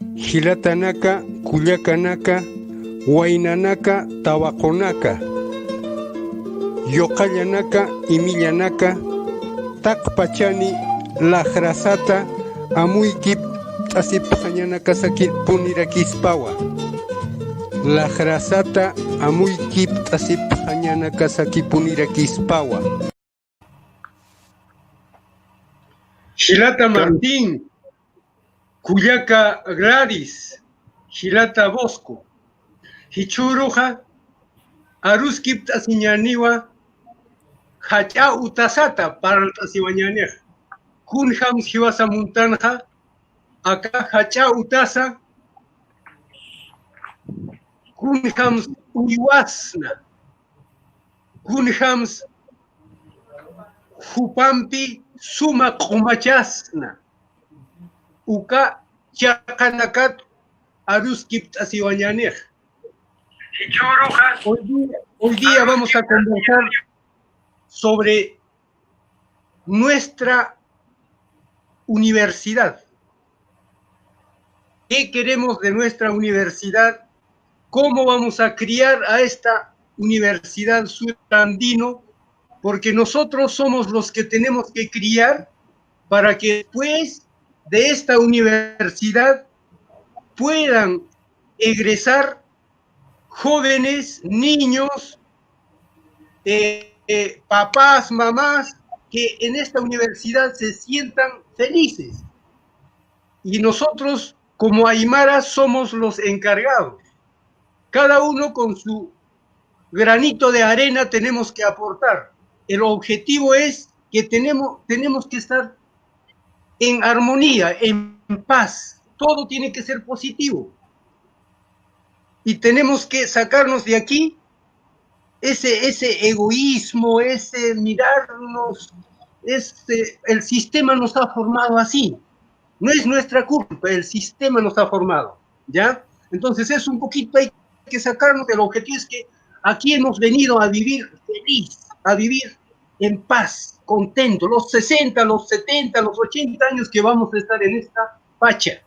Hilatanaka, Kullakanaka, Wainanaka, Tawakonaka, Yoqallanaka, Imillanaka, Takpachani, Lajrasata, Amuykip, Tasiphañanaka Sakil Punirakispawa. Lajrasata, Amuykip, Tasiphañanaka Sakil Punirakispawa. Gilata Martín, Cuyaca Gladys, Gilata Bosco, Hichuruja, Aruskip Tasiñaniwa, Hacha Utasata para Tasiwañanej, Kunham Hiwasa Muntanja, Acá Hacha Utasa, Kunhams Uiwasna, Kunhams Hupampi Suma Kumachasna. Uka Chakanakat Aruskip Tasiwañanej. Hoy día vamos a conversar sobre nuestra universidad. ¿Qué queremos de nuestra universidad? ¿Cómo vamos a criar a esta universidad surandino? Porque nosotros somos los que tenemos que criar para que después de esta universidad puedan egresar jóvenes, niños, papás, mamás, que en esta universidad se sientan felices. Y nosotros, como Aymara, somos los encargados. Cada uno con su granito de arena tenemos que aportar. El objetivo es que tenemos que estar en armonía, en paz. Todo tiene que ser positivo. Y tenemos que sacarnos de aquí ese egoísmo, ese mirarnos. El sistema nos ha formado así. No es nuestra culpa, el sistema nos ha formado, ¿ya? Entonces es un poquito, hay que sacarnos. El objetivo es que aquí hemos venido a vivir feliz, a vivir en paz, contento. Los 60, los 70, los 80 años que vamos a estar en esta pacha.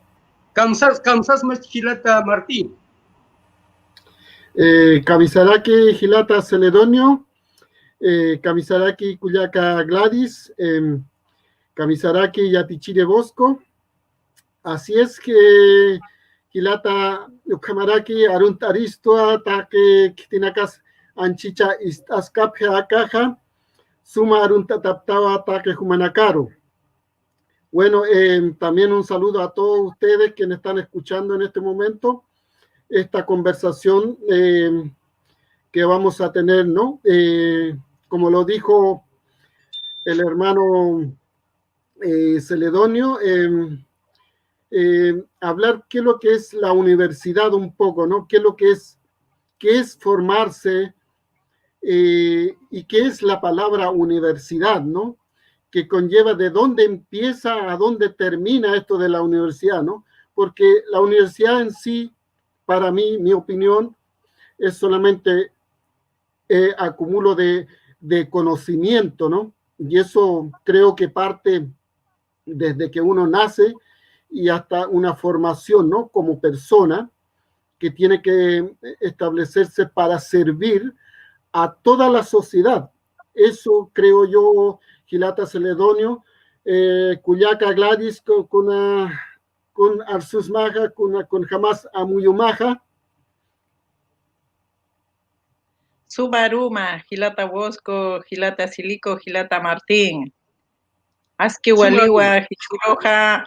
Kamsas Machilata Martín. Kamisaraki Gilata Celedonio, Kamisaraki Cuyaca Gladys, Kamisaraki Yatichire Bosco. Así es que Gilata Yukamaraki Aruntaristoa Take Kitinakas Anchicha Askapja Akaja Suma Arunta Taptawa Take Humanakaro. Bueno, también un saludo a todos ustedes que me están escuchando en este momento. Esta conversación que vamos a tener, ¿no? Como lo dijo el hermano Celedonio, hablar qué es lo que es la universidad un poco, ¿no? Qué es formarse y qué es la palabra universidad, ¿no? Que conlleva de dónde empieza a dónde termina esto de la universidad, ¿no? Porque la universidad en sí, para mí, mi opinión, es solamente acumulo de conocimiento, ¿no? Y eso creo que parte desde que uno nace y hasta una formación, ¿no? Como persona que tiene que establecerse para servir a toda la sociedad. Eso creo yo, Gilata Celedonio, Cuyaca Gladys con Arsus Maja, con Jamás Amuyumaja. Subaruma, Gilata Bosco, Gilata Silico, Gilata Martín. Aski waliwa hichuroja,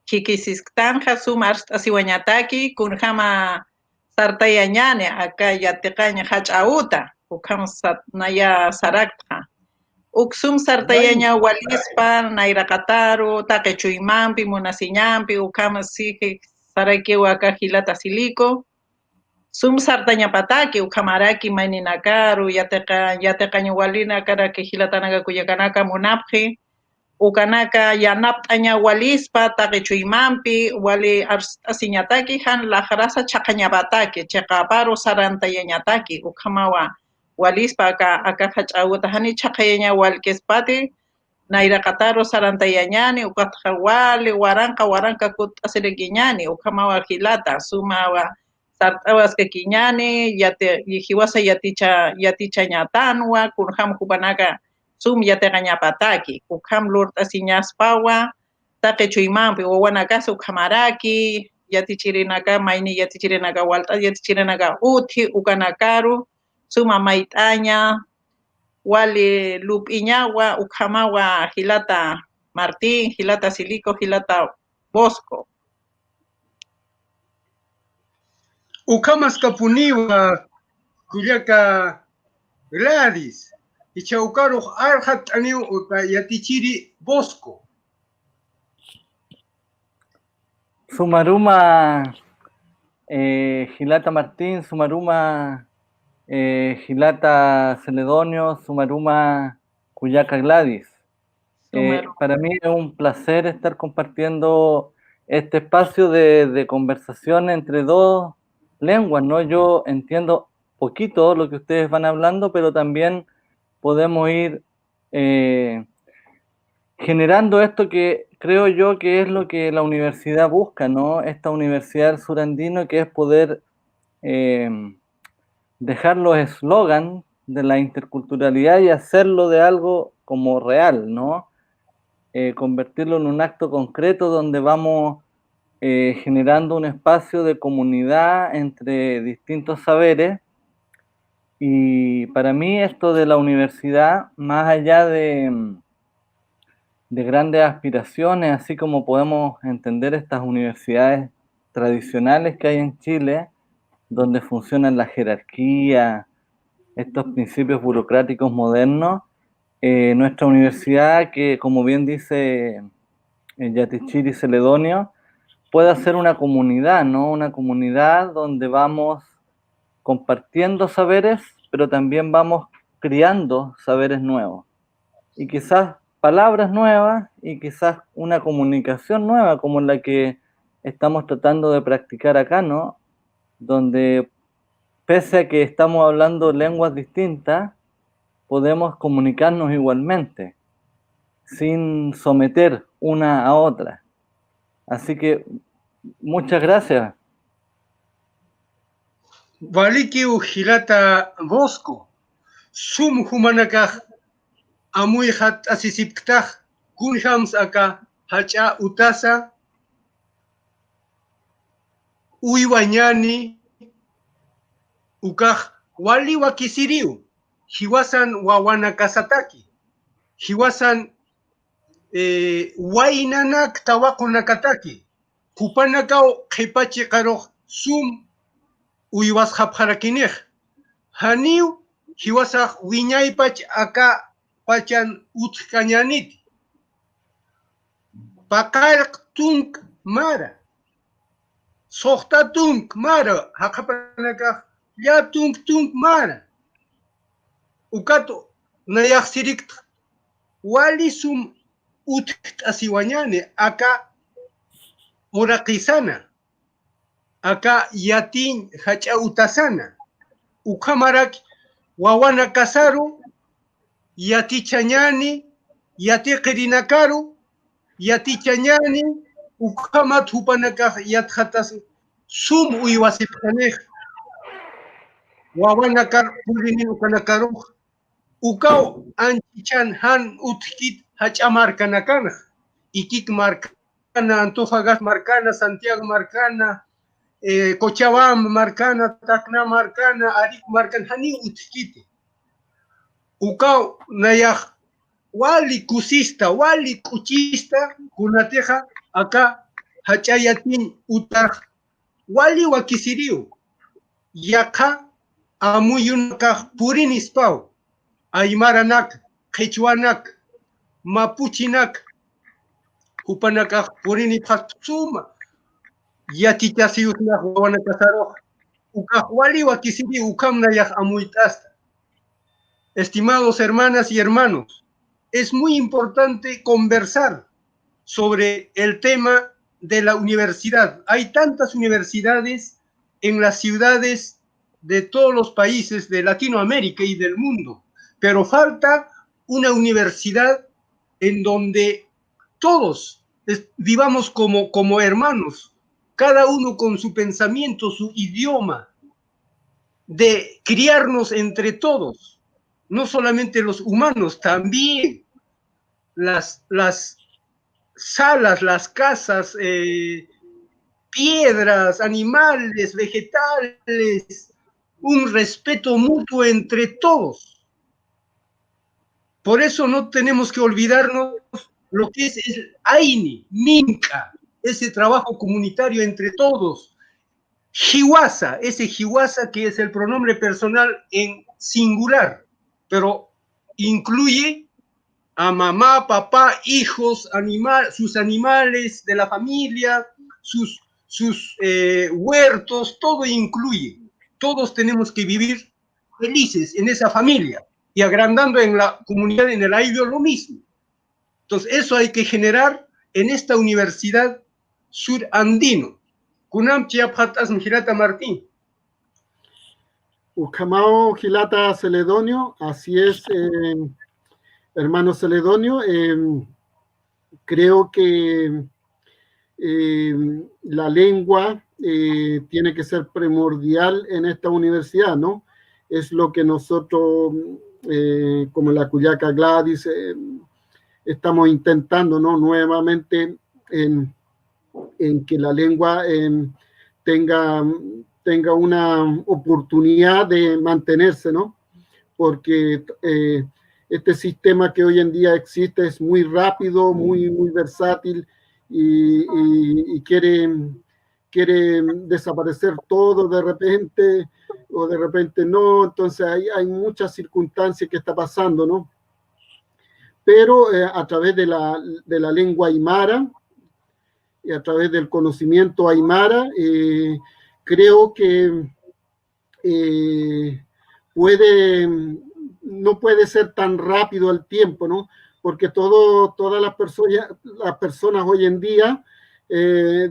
kikisiktanja sumar asiwañataki, kunjama sartayañane, acá yatecaña hachauta, ukam naya sarakta. Uksum sartayaña walispa, nairakataru, taquechuimampi, munasiñampi, ukam siki sarakiwa acá Gilata Silico. Sum sartaña pataki, ukamaraki maininakaru, yatecaña walina cara que Gilatanaga Cuyacanaka munapji. Ukanaka yanaptaña walispa taqichuymampi wali asiñataki han lajrasa chaqañabataki chaqaparo sarantayañataki ukamawa walispa aka hach'awuta hani chaqayaña walkespati Naira Kataro Sarantayañani, Ukatjawali, Waranka Kut Asirequiñani, Ukamawa Gilata, Sumawa Sartawas Kequiñani, Yijiwasa Yaticha Ñatanwa, Kunham Kupanaka, Sum Yategañapataki, Ukam Lurta Siñaspawa, Take Chuimampi, Uwanakasu Kamaraki, Yatichirinaka, Maini Yatichirinaka, Walta Yatichirinaka, Uti, Ukanakaru, Suma Maitaña, Wali Lupiñagua, Ukamawa, Gilata Martín, Gilata Silico, Gilata Bosco. Ukamas Kapuniwa, Kuyaka Gladys, y Chaucaro Arhat Aniu Yatichiri Bosco. Sumaruma Gilata Martín, Sumaruma Gilata Celedonio, Sumaruma Cuyaca Gladys. Para mí es un placer estar compartiendo este espacio de conversación entre dos lenguas, ¿no? Yo entiendo poquito lo que ustedes van hablando, pero también podemos ir generando esto que creo yo que es lo que la universidad busca, ¿no? Esta universidad del sur andino, que es poder dejar los eslogans de la interculturalidad y hacerlo de algo como real, ¿no? Convertirlo en un acto concreto donde vamos generando un espacio de comunidad entre distintos saberes. Y para mí esto de la universidad, más allá de grandes aspiraciones, así como podemos entender estas universidades tradicionales que hay en Chile, donde funcionan la jerarquía, estos principios burocráticos modernos, nuestra universidad, que como bien dice Yatichiri Celedonio, puede ser una comunidad, ¿no? Una comunidad donde vamos compartiendo saberes, pero también vamos criando saberes nuevos. Y quizás palabras nuevas y quizás una comunicación nueva como la que estamos tratando de practicar acá, ¿no? Donde pese a que estamos hablando lenguas distintas, podemos comunicarnos igualmente, sin someter una a otra. Así que muchas gracias. Valiki Gilata Bosco, Sum Humanakaj, Amuihat Asisipktaj, Kunhams Aka, Hacha Utasa, Uiwañani, Ukaj, Wali Wakisiriu, Hiwasan Wawanakasataki, Hiwasan Wainanak Tawakunakataki, Kupanakao Kipachi Karo Sum Uiwas Hapharakinech, Haniu, Hiwasach Wiñaypach Aka Pachan Utkañanit, Pakalk Tunk Mara, Sohta Tunk Mara, Hakapanaka, Ya Tunk Mara, Ukato Nayak Sirikt, Wali Sum Utkt Asiwañane, Aka Murakisana, Aka Yatin Hacha Utasana, Ukamarak Wawana Kasaru, Yati Chañani, Yati Kirinakaru, Yati Chañani, Ukamat Hupanaka Yathatas, Sum Uiwasipkanej, Wawanakar Pulinin Ukanakaru, Ukau Anchichan Han Utkit Hachamarkanakana, Ikik Marcana, Antofagasta Marcana, Santiago Marcana, Cochabamba Marcana, Tacna Marcana, Arik Marcana, Hani Utkiti. Ukau Nayaj, Wali Kusista, Wali Kuchista, Kunateja, acá, Hachayatin Utaj, Wali Wakisiriu, Yaka, Amuyunaka, Purinispau, Aymaranak, Quechuanak, Mapuchinak, Hupanaka, Purini Patsuma, Yatitasiusnak, Wanakasaro, Ukahwali Wakisiri, Ukamnayaj Amuitasta. Estimados hermanas y hermanos, es muy importante conversar sobre el tema de la universidad. Hay tantas universidades en las ciudades de todos los países de Latinoamérica y del mundo, pero falta una universidad en donde todos vivamos como hermanos, cada uno con su pensamiento, su idioma, de criarnos entre todos, no solamente los humanos, también las salas, las casas, piedras, animales, vegetales, un respeto mutuo entre todos. Por eso no tenemos que olvidarnos lo que es el Aini, Minca, ese trabajo comunitario entre todos. Hiwasa, ese Hiwasa que es el pronombre personal en singular, pero incluye a mamá, papá, hijos, sus animales de la familia, sus huertos, todo incluye. Todos tenemos que vivir felices en esa familia y agrandando en la comunidad, en el Ayllo, lo mismo. Entonces, eso hay que generar en esta universidad surandino. Kunam Chiapatas Mjirata Martín. Ucamao Gilata Celedonio, así es, hermano Celedonio. Creo que la lengua tiene que ser primordial en esta universidad, ¿no? Es lo que nosotros, como la Cuyaca Gladys, estamos intentando, ¿no? Nuevamente en que la lengua tenga una oportunidad de mantenerse, ¿no? Porque este sistema que hoy en día existe es muy rápido, muy versátil y quiere desaparecer todo de repente o de repente no. Entonces hay muchas circunstancias que está pasando, ¿no? Pero a través de la lengua aymara y a través del conocimiento aymara, creo que no puede ser tan rápido el tiempo, ¿no? Porque todas las personas hoy en día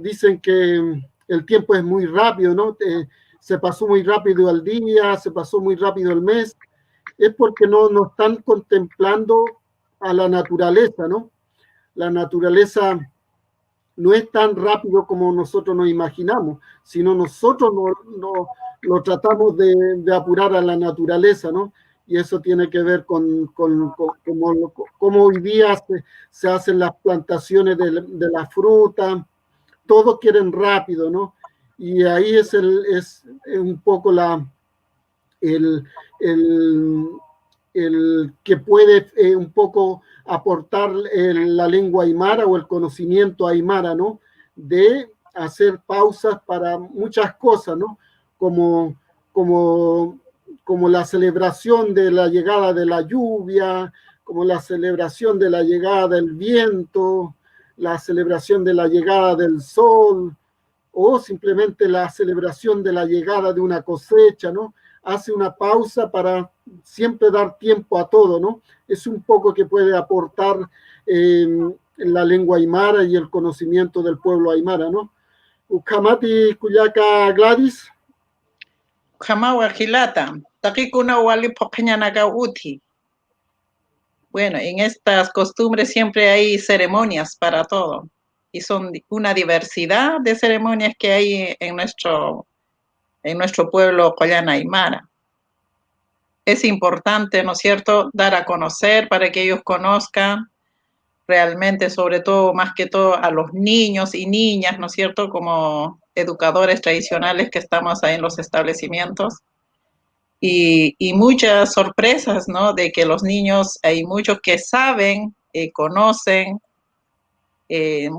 dicen que el tiempo es muy rápido, ¿no? Se pasó muy rápido el día, se pasó muy rápido el mes. Es porque no están contemplando a la naturaleza, ¿no? La naturaleza no es tan rápido como nosotros nos imaginamos, sino nosotros lo tratamos de apurar a la naturaleza, ¿no? Y eso tiene que ver con cómo hoy día se hacen las plantaciones de la fruta. Todos quieren rápido, ¿no? Y ahí es un poco el que puede un poco aportar la lengua aymara o el conocimiento aymara, ¿no? De hacer pausas para muchas cosas, ¿no? Como la celebración de la llegada de la lluvia, como la celebración de la llegada del viento, la celebración de la llegada del sol, o simplemente la celebración de la llegada de una cosecha, ¿no? Hace una pausa para siempre dar tiempo a todo, ¿no? Es un poco que puede aportar la lengua aymara y el conocimiento del pueblo aymara, ¿no? Ukamati Cuyaca Gladys. Jamawa Gilata, Takikuna Wali Pokeñanaga Uti. Bueno, en estas costumbres siempre hay ceremonias para todo. Y son una diversidad de ceremonias que hay en nuestro pueblo Collana Aymara. Es importante, ¿no es cierto?, dar a conocer para que ellos conozcan realmente, sobre todo, más que todo, a los niños y niñas, ¿no es cierto?, como educadores tradicionales que estamos ahí en los establecimientos. Y muchas sorpresas, ¿no?, de que los niños, hay muchos que saben, conocen,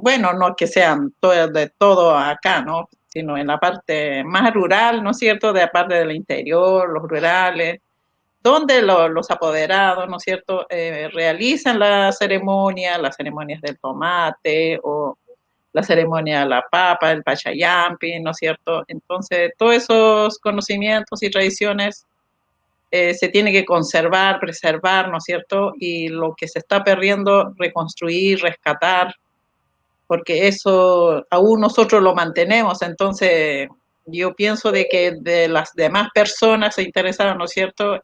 bueno, no que sean de todo acá, ¿no?, sino en la parte más rural, ¿no es cierto?, de la parte del interior, los rurales, donde los apoderados, ¿no es cierto?, realizan las ceremonias del tomate o la ceremonia de la papa, el pachayampi, ¿no es cierto? Entonces, todos esos conocimientos y tradiciones se tienen que conservar, preservar, ¿no es cierto? Y lo que se está perdiendo, reconstruir, rescatar, porque eso aún nosotros lo mantenemos. Entonces, yo pienso de que de las demás personas interesadas, ¿no es cierto?,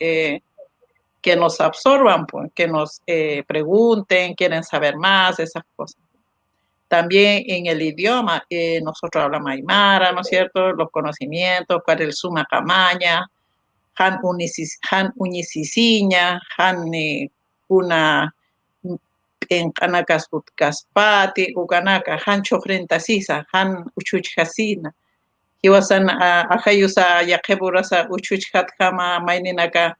que nos absorban, pues, que nos pregunten, quieren saber más, esas cosas. También en el idioma, nosotros hablamos aymara, ¿no es cierto? Los conocimientos, cuál es el suma camaña, han uñisisiña, han una en kanaka kaspati, ukanaka, han chofrentasisa, han uchuchasina. Hiwasan ajayusa yakeburasa uchuchat kama maininaka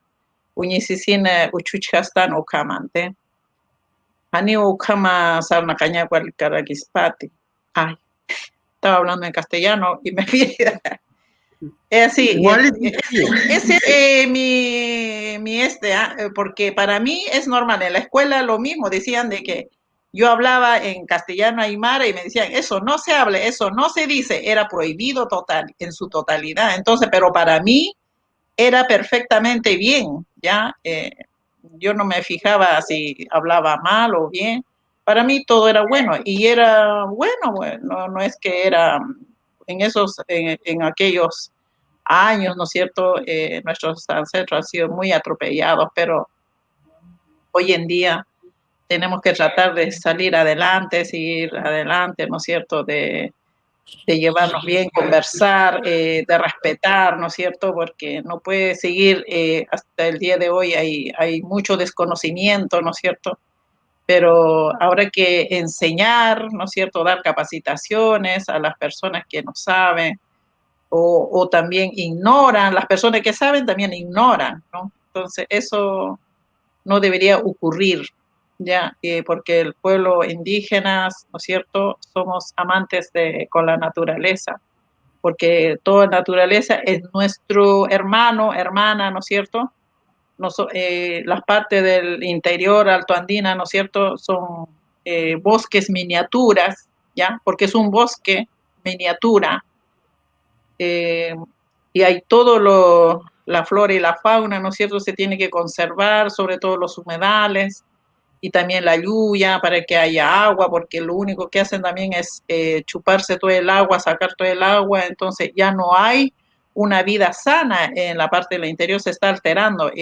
uñisisina uchuchastan ukamante. Hani ukama sarna cañacual caraquispati. Ay, estaba hablando en castellano y me olvidé. Es así, ese es porque para mí es normal, en la escuela lo mismo, decían de que yo hablaba en castellano aymara y me decían, eso no se habla, eso no se dice, era prohibido total, en su totalidad. Entonces, pero para mí era perfectamente bien, ¿ya? Yo no me fijaba si hablaba mal o bien, para mí todo era bueno, y era bueno, no es que era en aquellos años, ¿no es cierto? Nuestros ancestros han sido muy atropellados, pero hoy en día tenemos que tratar de salir adelante, seguir adelante, ¿no es cierto? De llevarnos bien, conversar, de respetar, ¿no es cierto? Porque no puede seguir hasta el día de hoy, hay mucho desconocimiento, ¿no es cierto? Pero ahora hay que enseñar, ¿no es cierto? Dar capacitaciones a las personas que no saben, o también ignoran, las personas que saben también ignoran, ¿no? Entonces, eso no debería ocurrir, ¿ya? Porque el pueblo indígena, ¿no es cierto?, somos amantes con la naturaleza, porque toda naturaleza es nuestro hermano, hermana, ¿no es cierto? Las partes del interior altoandina, ¿no es cierto?, son bosques miniaturas, ¿ya? Porque es un bosque miniatura, y hay la flora y la fauna, ¿no es cierto?, se tiene que conservar, sobre todo los humedales, y también la lluvia para que haya agua, porque lo único que hacen también es chuparse todo el agua, sacar todo el agua, entonces ya no hay una vida sana en la parte del interior, se está alterando.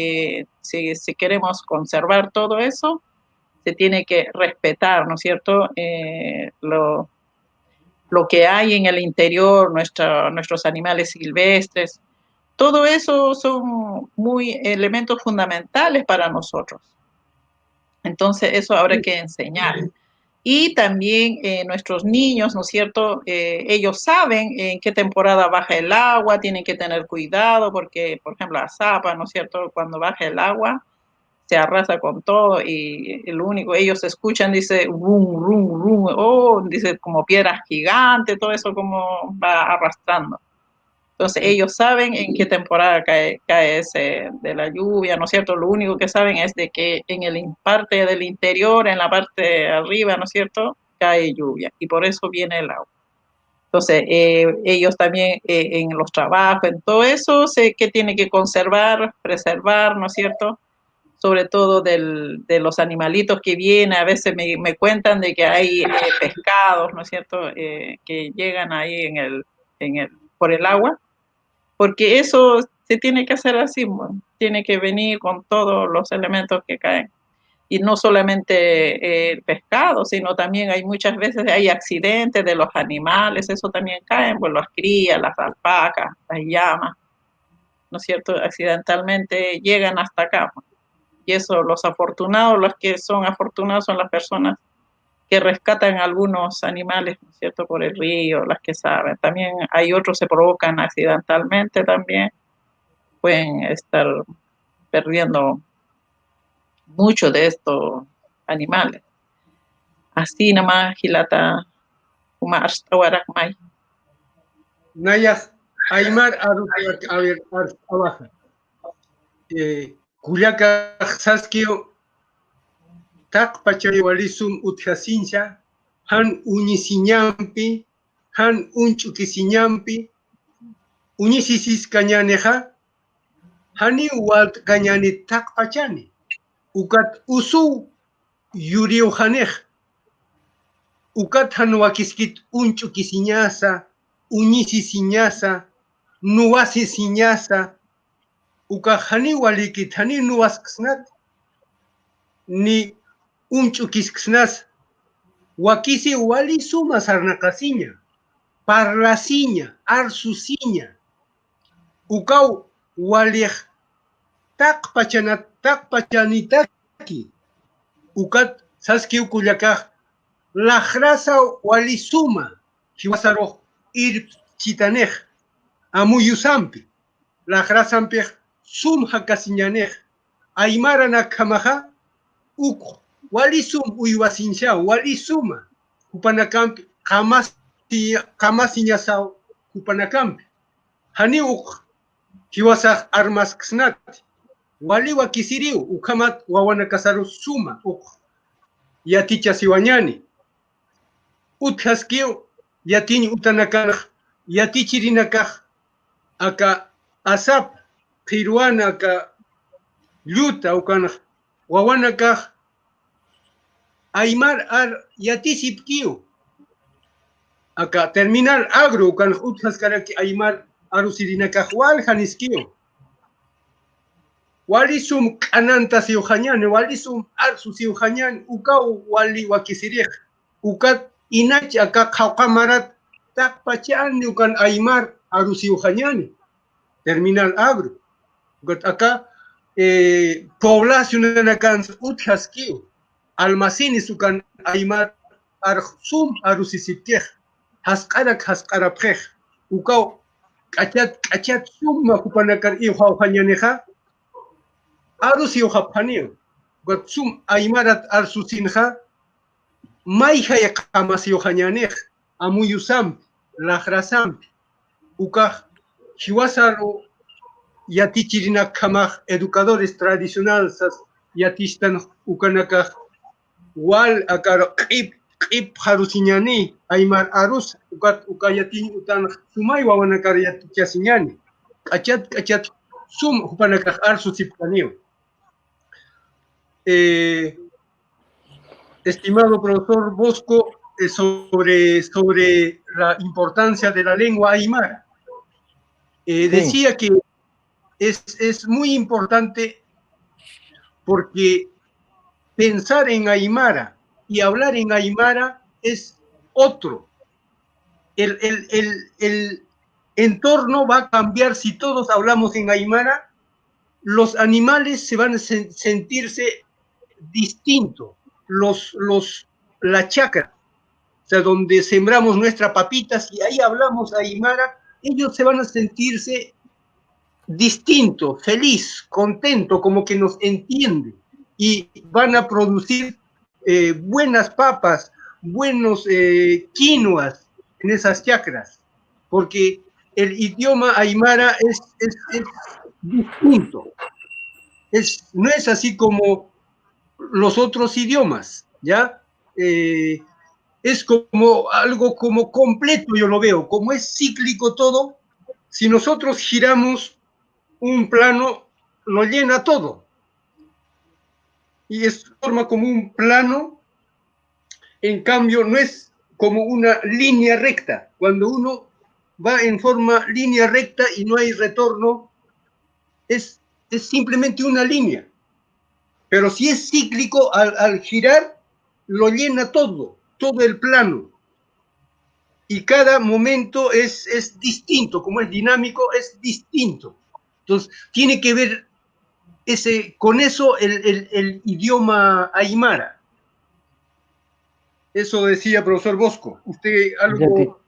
Si queremos conservar todo eso, se tiene que respetar, ¿no es cierto?, lo que hay en el interior, nuestros animales silvestres, todo eso son muy elementos fundamentales para nosotros. Entonces, eso habrá que enseñar. Y también nuestros niños, ¿no es cierto? Ellos saben en qué temporada baja el agua, tienen que tener cuidado porque, por ejemplo, la zapa, ¿no es cierto? Cuando baja el agua, se arrasa con todo y lo único, ellos escuchan, dice, rum, rum, rum, oh, dice, como piedras gigantes, todo eso como va arrastrando. Entonces ellos saben en qué temporada cae ese de la lluvia, ¿no es cierto? Lo único que saben es de que en el parte del interior, en la parte de arriba, ¿no es cierto?, cae lluvia y por eso viene el agua. Entonces ellos también en los trabajos, en todo eso, sé que tiene que conservar, preservar, ¿no es cierto?, sobre todo de los animalitos que vienen, a veces me cuentan de que hay pescados, ¿no es cierto?, que llegan ahí por el agua, porque eso se tiene que hacer así, bueno, tiene que venir con todos los elementos que caen. Y no solamente el pescado, sino también hay muchas veces hay accidentes de los animales, eso también caen, pues las crías, las alpacas, las llamas, ¿no es cierto?, accidentalmente llegan hasta acá. Y eso, los afortunados, los que son afortunados son las personas que rescatan algunos animales, ¿no es cierto?, por el río, las que saben. También hay otros que se provocan accidentalmente también, pueden estar perdiendo mucho de estos animales. Así nomás, Gilata, kuma hasta Warakmay. Nayas, Aymar abajo. Culiaca Saskio, Tak Pachayualisum Utjasincha, Han Unisiñampi, Han Unchukisiñampi, Unisisis Cañaneja, Hani Walt Cañani Tak Pachani, Ukat Usu Yurio Hanej, Ukat Hanuakiskit Unchukisiñasa, Unisisiñasa, Nuasisiñasa, Uka Hani Walikit Hani Nuasknat. ni unchukisnas, wakisi wali suma sarnakasiña, parlasiña, arsusiña, ukau walij takpachanitaki, ukat saski ukullakaj, lajrasa wali suma, hiwasaro ir chitanej, amuyusampi, lajrasampej sum hakasiñanej, aymara nakamaja, uk walisum uywasincha walisuma kupanakampi kamasiñasao kupanakampi hani uk hiwasaj armas ksnati waliwa kisiriu ukamat wawana kasaru suma uk yaticha siwañani uthaskiu yatini utanakanaj yatichirinakaj aka asap qiruana aka lluta ukanaj wawanakaj Aymar ar yatisipkiu. Acá terminal agro kan utjas karaki Aymar arusirinakajwal janiskiu. Walisum kananta siujañan, walisum arsu siujañan, ukau wali wakisirij. Ukat inach acá jauqamarat takpachani ukan Aymar arusiujañani. Terminal agro. Ukat acá población nakan utjaskiu. Almacenes ukan Aymar arsum arusisipkej, hasqarapkej, ukaw kachat summa kupanakar iuhawjañaneja, arusiuhapjaniu, got sum Aymarat arsusinja, mayjay qamasiujañanej, amuyusampi, lajrasampi, ukaj chiwasaro yatichirinakamaj educadores tradicionales yatistan ukanakaj wal akar qip harusiñani Aymar arus ukat ukayatini utan sumay wawanakar yatichasiñani kachat sum upanakaj arsusipkaniu. Estimado profesor Bosco, sobre la importancia de la lengua aymara, decía que es muy importante porque pensar en Aymara y hablar en Aymara es otro. El entorno va a cambiar si todos hablamos en Aymara. Los animales se van a sentirse distintos. La chacra, o sea, donde sembramos nuestras papitas y ahí hablamos Aymara, ellos se van a sentirse distintos, feliz, contento, como que nos entienden. Y van a producir buenas papas, buenos quinoas en esas chacras, porque el idioma aymara es distinto, no es así como los otros idiomas, ¿ya? Es como algo como completo, yo lo veo, como es cíclico todo, si nosotros giramos un plano, lo llena todo. Y es forma como un plano, en cambio no es como una línea recta. Cuando uno va en forma línea recta y no hay retorno, es simplemente una línea. Pero si es cíclico, al girar, lo llena todo el plano. Y cada momento es distinto, como es dinámico, es distinto. Entonces, tiene que ver con eso el idioma aymara. Eso decía profesor Bosco. Usted algo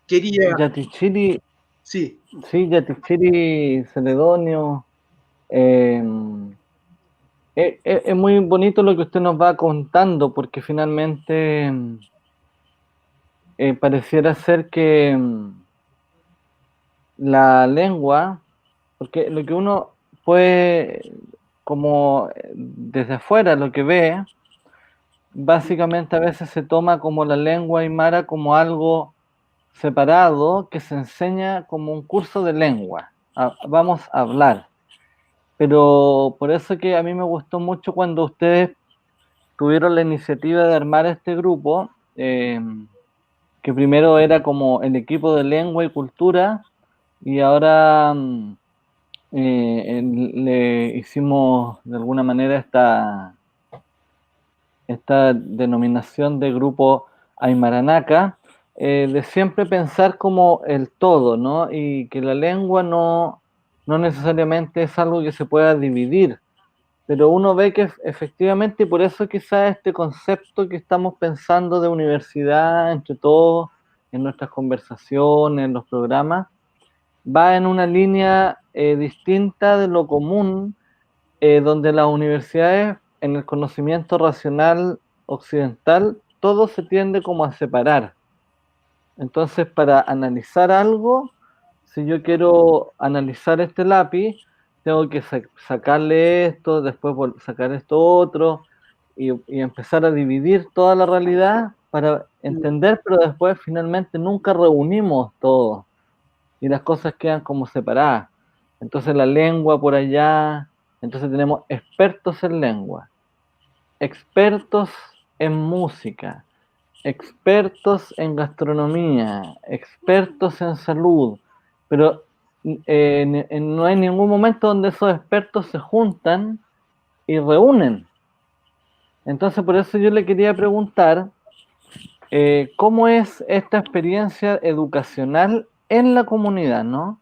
quería... Yatichiri, sí. Sí, Yatichiri Celedonio. Es muy bonito lo que usted nos va contando, porque finalmente pareciera ser que la lengua, porque lo que uno puede, como desde afuera, lo que ve, básicamente a veces se toma como la lengua aymara como algo separado que se enseña como un curso de lengua. Vamos a hablar. Pero por eso que a mí me gustó mucho cuando ustedes tuvieron la iniciativa de armar este grupo, que primero era como el equipo de lengua y cultura, y ahora le hicimos de alguna manera esta denominación de grupo Aymaranaka, de siempre pensar como el todo, ¿no? Y que la lengua no necesariamente es algo que se pueda dividir, pero uno ve que efectivamente, y por eso quizás este concepto que estamos pensando de universidad entre todos, en nuestras conversaciones, en los programas, va en una línea distinta de lo común, donde las universidades, en el conocimiento racional occidental, todo se tiende como a separar. Entonces, para analizar algo, si yo quiero analizar este lápiz, tengo que sacarle esto, después sacar esto otro, y empezar a dividir toda la realidad para entender, pero después finalmente nunca reunimos todo y las cosas quedan como separadas. Entonces la lengua por allá, entonces tenemos expertos en lengua, expertos en música, expertos en gastronomía, expertos en salud, pero no hay ningún momento donde esos expertos se juntan y reúnen. Entonces por eso yo le quería preguntar, ¿cómo es esta experiencia educacional en la comunidad, ¿no?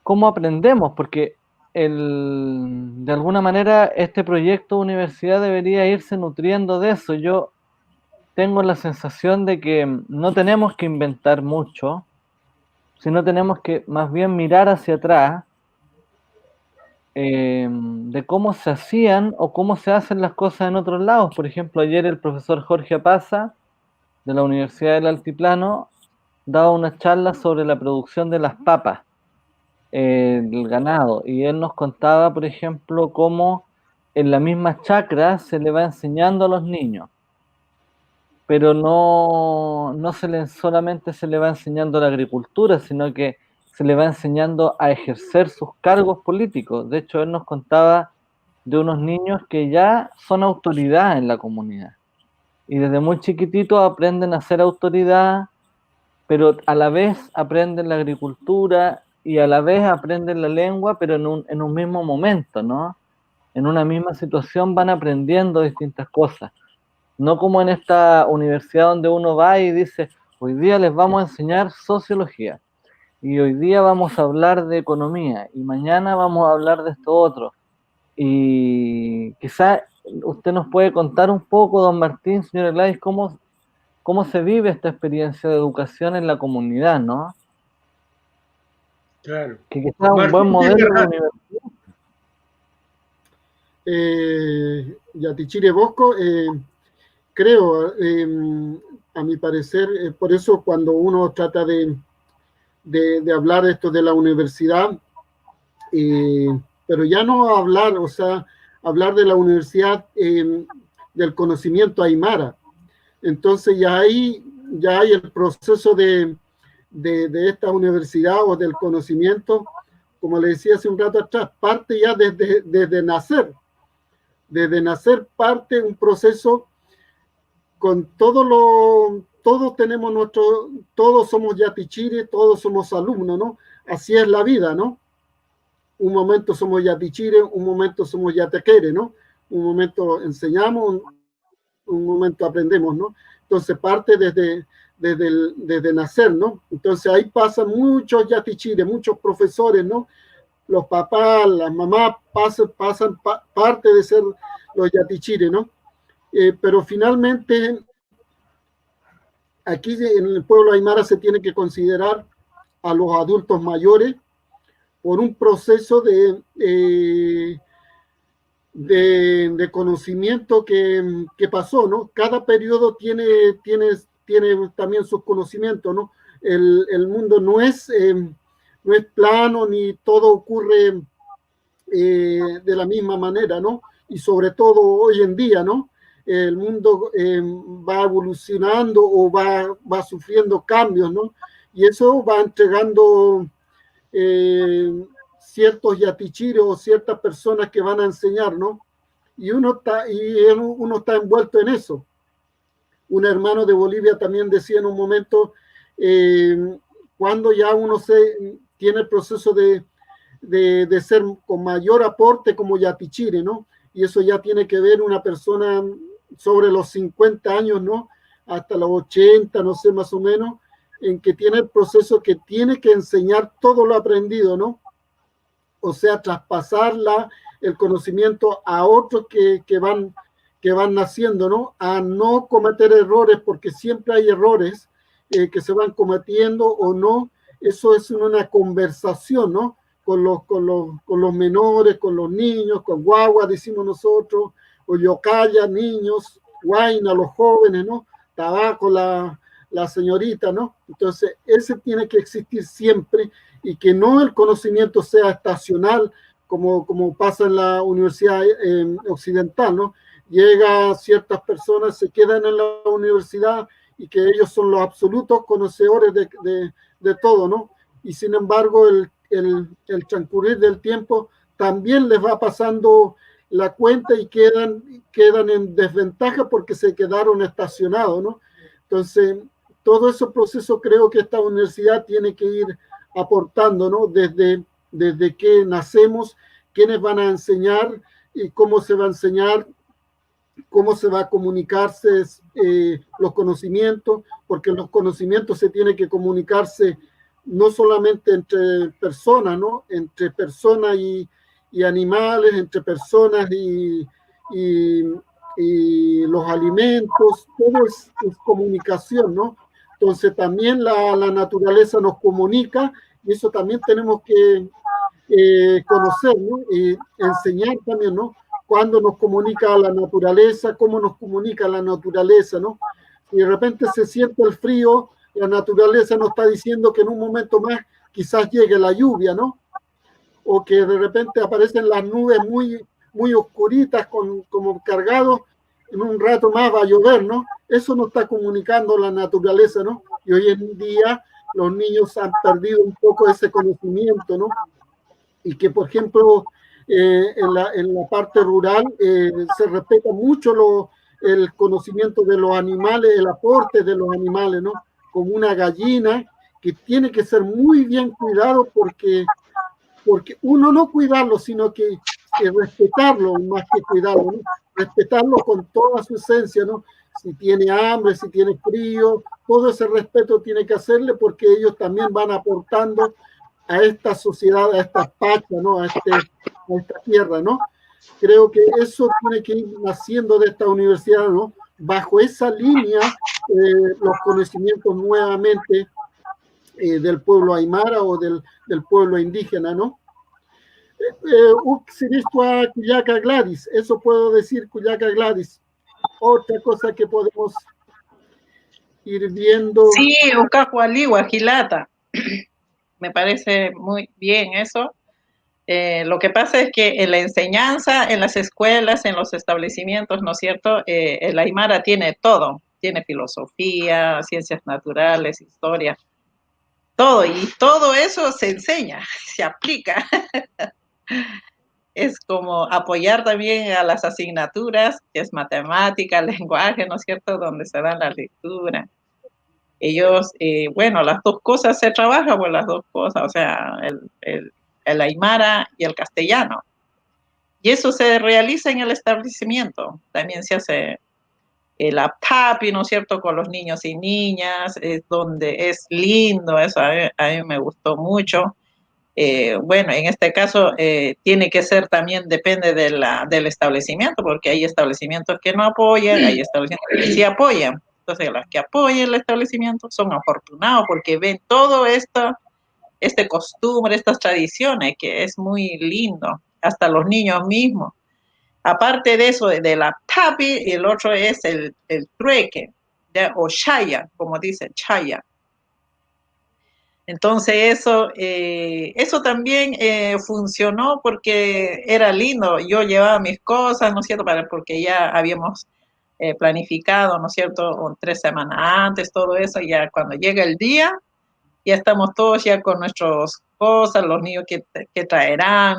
¿Cómo aprendemos? Porque de alguna manera este proyecto de universidad debería irse nutriendo de eso. Yo tengo la sensación de que no tenemos que inventar mucho, sino tenemos que más bien mirar hacia atrás, de cómo se hacían o cómo se hacen las cosas en otros lados. Por ejemplo, ayer el profesor Jorge Apaza, de la Universidad del Altiplano, daba una charla sobre la producción de las papas del ganado, y él nos contaba, por ejemplo, cómo en la misma chacra se le va enseñando a los niños, pero no solamente se le va enseñando la agricultura, sino que se le va enseñando a ejercer sus cargos políticos. De hecho, él nos contaba de unos niños que ya son autoridad en la comunidad, y desde muy chiquititos aprenden a ser autoridad, pero a la vez aprenden la agricultura y a la vez aprenden la lengua, pero en un mismo momento, ¿no? En una misma situación van aprendiendo distintas cosas. No como en esta universidad donde uno va y dice, hoy día les vamos a enseñar sociología, y hoy día vamos a hablar de economía, y mañana vamos a hablar de esto otro. Y quizás usted nos puede contar un poco, don Martín, señora Gladys, cómo se vive esta experiencia de educación en la comunidad, ¿no? Claro. Que quizás un buen Martín modelo tiene de razón. universidad. Yatichire Bosco, creo, a mi parecer, por eso cuando uno trata de hablar esto de la universidad, pero ya no hablar, o sea, hablar de la universidad del conocimiento aymara. Entonces ya hay el proceso de esta universidad o del conocimiento, como le decía hace un rato atrás, parte ya desde nacer. Desde nacer parte un proceso con todos tenemos todos somos yatichire, todos somos alumnos, ¿no? Así es la vida, ¿no? Un momento somos yatichire, un momento somos yatequere, ¿no? Un momento enseñamos, un momento aprendemos, ¿no? Entonces parte desde nacer, ¿no? Entonces ahí pasan muchos yatichire, muchos profesores, ¿no? Los papás, las mamás pasan parte de ser los yatichire, ¿no? Pero finalmente aquí en el pueblo aymara se tiene que considerar a los adultos mayores por un proceso de conocimiento que pasó, ¿no? Cada periodo tiene también sus conocimientos, ¿no? El mundo no es plano ni todo ocurre de la misma manera, ¿no? Y sobre todo hoy en día, ¿no? El mundo va evolucionando o va sufriendo cambios, ¿no? Y eso va entregando ciertos yatichiros o ciertas personas que van a enseñar, ¿no? Y uno está envuelto en eso. Un hermano de Bolivia también decía en un momento, cuando ya uno tiene el proceso de ser con mayor aporte como yatichire, ¿no? Y eso ya tiene que ver una persona sobre los 50 años, ¿no? Hasta los 80, no sé, más o menos, en que tiene el proceso que tiene que enseñar todo lo aprendido, ¿no? O sea, traspasar el conocimiento a otros que van naciendo, ¿no? A no cometer errores, porque siempre hay errores que se van cometiendo o no. Eso es una conversación, ¿no? Con los menores, con los niños, con guagua, decimos nosotros, o yocaya, niños, guaina, los jóvenes, ¿no? Tabaco, la señorita, ¿no? Entonces, ese tiene que existir siempre y que no el conocimiento sea estacional, como pasa en la universidad occidental, ¿no? Llega ciertas personas, se quedan en la universidad y que ellos son los absolutos conocedores de todo, ¿no? Y sin embargo, el transcurrir del tiempo también les va pasando la cuenta y quedan en desventaja porque se quedaron estacionados, ¿no? Entonces, todo ese proceso creo que esta universidad tiene que ir aportando, ¿no? Desde que nacemos, quiénes van a enseñar y cómo se va a enseñar, cómo se va a comunicarse los conocimientos, porque los conocimientos se tienen que comunicarse no solamente entre personas, ¿no? Entre personas y animales, entre personas y los alimentos, todo es comunicación, ¿no? Entonces también la naturaleza nos comunica y eso también tenemos que conocer, ¿no? Y enseñar también, ¿no? Cuándo nos comunica la naturaleza, cómo nos comunica la naturaleza, ¿no? Si de repente se siente el frío, la naturaleza nos está diciendo que en un momento más quizás llegue la lluvia, ¿no? O que de repente aparecen las nubes muy oscuritas, como cargados, en un rato más va a llover, ¿no? Eso nos está comunicando la naturaleza, ¿no? Y hoy en día los niños han perdido un poco ese conocimiento, ¿no? Y que, por ejemplo, en la parte rural se respeta mucho el conocimiento de los animales, el aporte de los animales, ¿no? Como una gallina que tiene que ser muy bien cuidado porque uno no cuidarlo, sino que respetarlo más que cuidarlo, ¿no? Respetarlo con toda su esencia, ¿no? Si tiene hambre, si tiene frío, todo ese respeto tiene que hacerle porque ellos también van aportando a esta sociedad, a esta pacha, ¿no? A esta tierra, ¿no? Creo que eso tiene que ir naciendo de esta universidad, ¿no? Bajo esa línea, los conocimientos nuevamente del pueblo aymara o del pueblo indígena, ¿no? Uxirishtua Cuyaca Gladys, eso puedo decir, Cuyaca Gladys. Otra cosa que podemos ir viendo. Sí, Ucacualí, Guajilata. Me parece muy bien eso. Lo que pasa es que en la enseñanza, en las escuelas, en los establecimientos, ¿no es cierto? El Aymara tiene todo. Tiene filosofía, ciencias naturales, historia, todo. Y todo eso se enseña, se aplica. Es como apoyar también a las asignaturas, que es matemática, lenguaje, ¿no es cierto?, donde se dan la lectura. Ellos, bueno, las dos cosas se trabajan, pues las dos cosas, o sea, el aymara y el castellano. Y eso se realiza en el establecimiento. También se hace el aptapi, ¿no es cierto?, con los niños y niñas, es donde es lindo, eso a mí me gustó mucho. Bueno, en este caso tiene que ser también, depende del establecimiento, porque hay establecimientos que no apoyan, hay establecimientos que sí apoyan. Entonces, los que apoyan el establecimiento son afortunados porque ven todo esto, costumbre, estas tradiciones, que es muy lindo, hasta los niños mismos. Aparte de eso, de la tapi, el otro es el trueque, o chaya, como dicen, chaya. Entonces eso también funcionó porque era lindo. Yo llevaba mis cosas, ¿no es cierto? Porque ya habíamos planificado, ¿no es cierto? 3 semanas antes, todo eso. Ya cuando llega el día, ya estamos todos ya con nuestras cosas, los niños que traerán,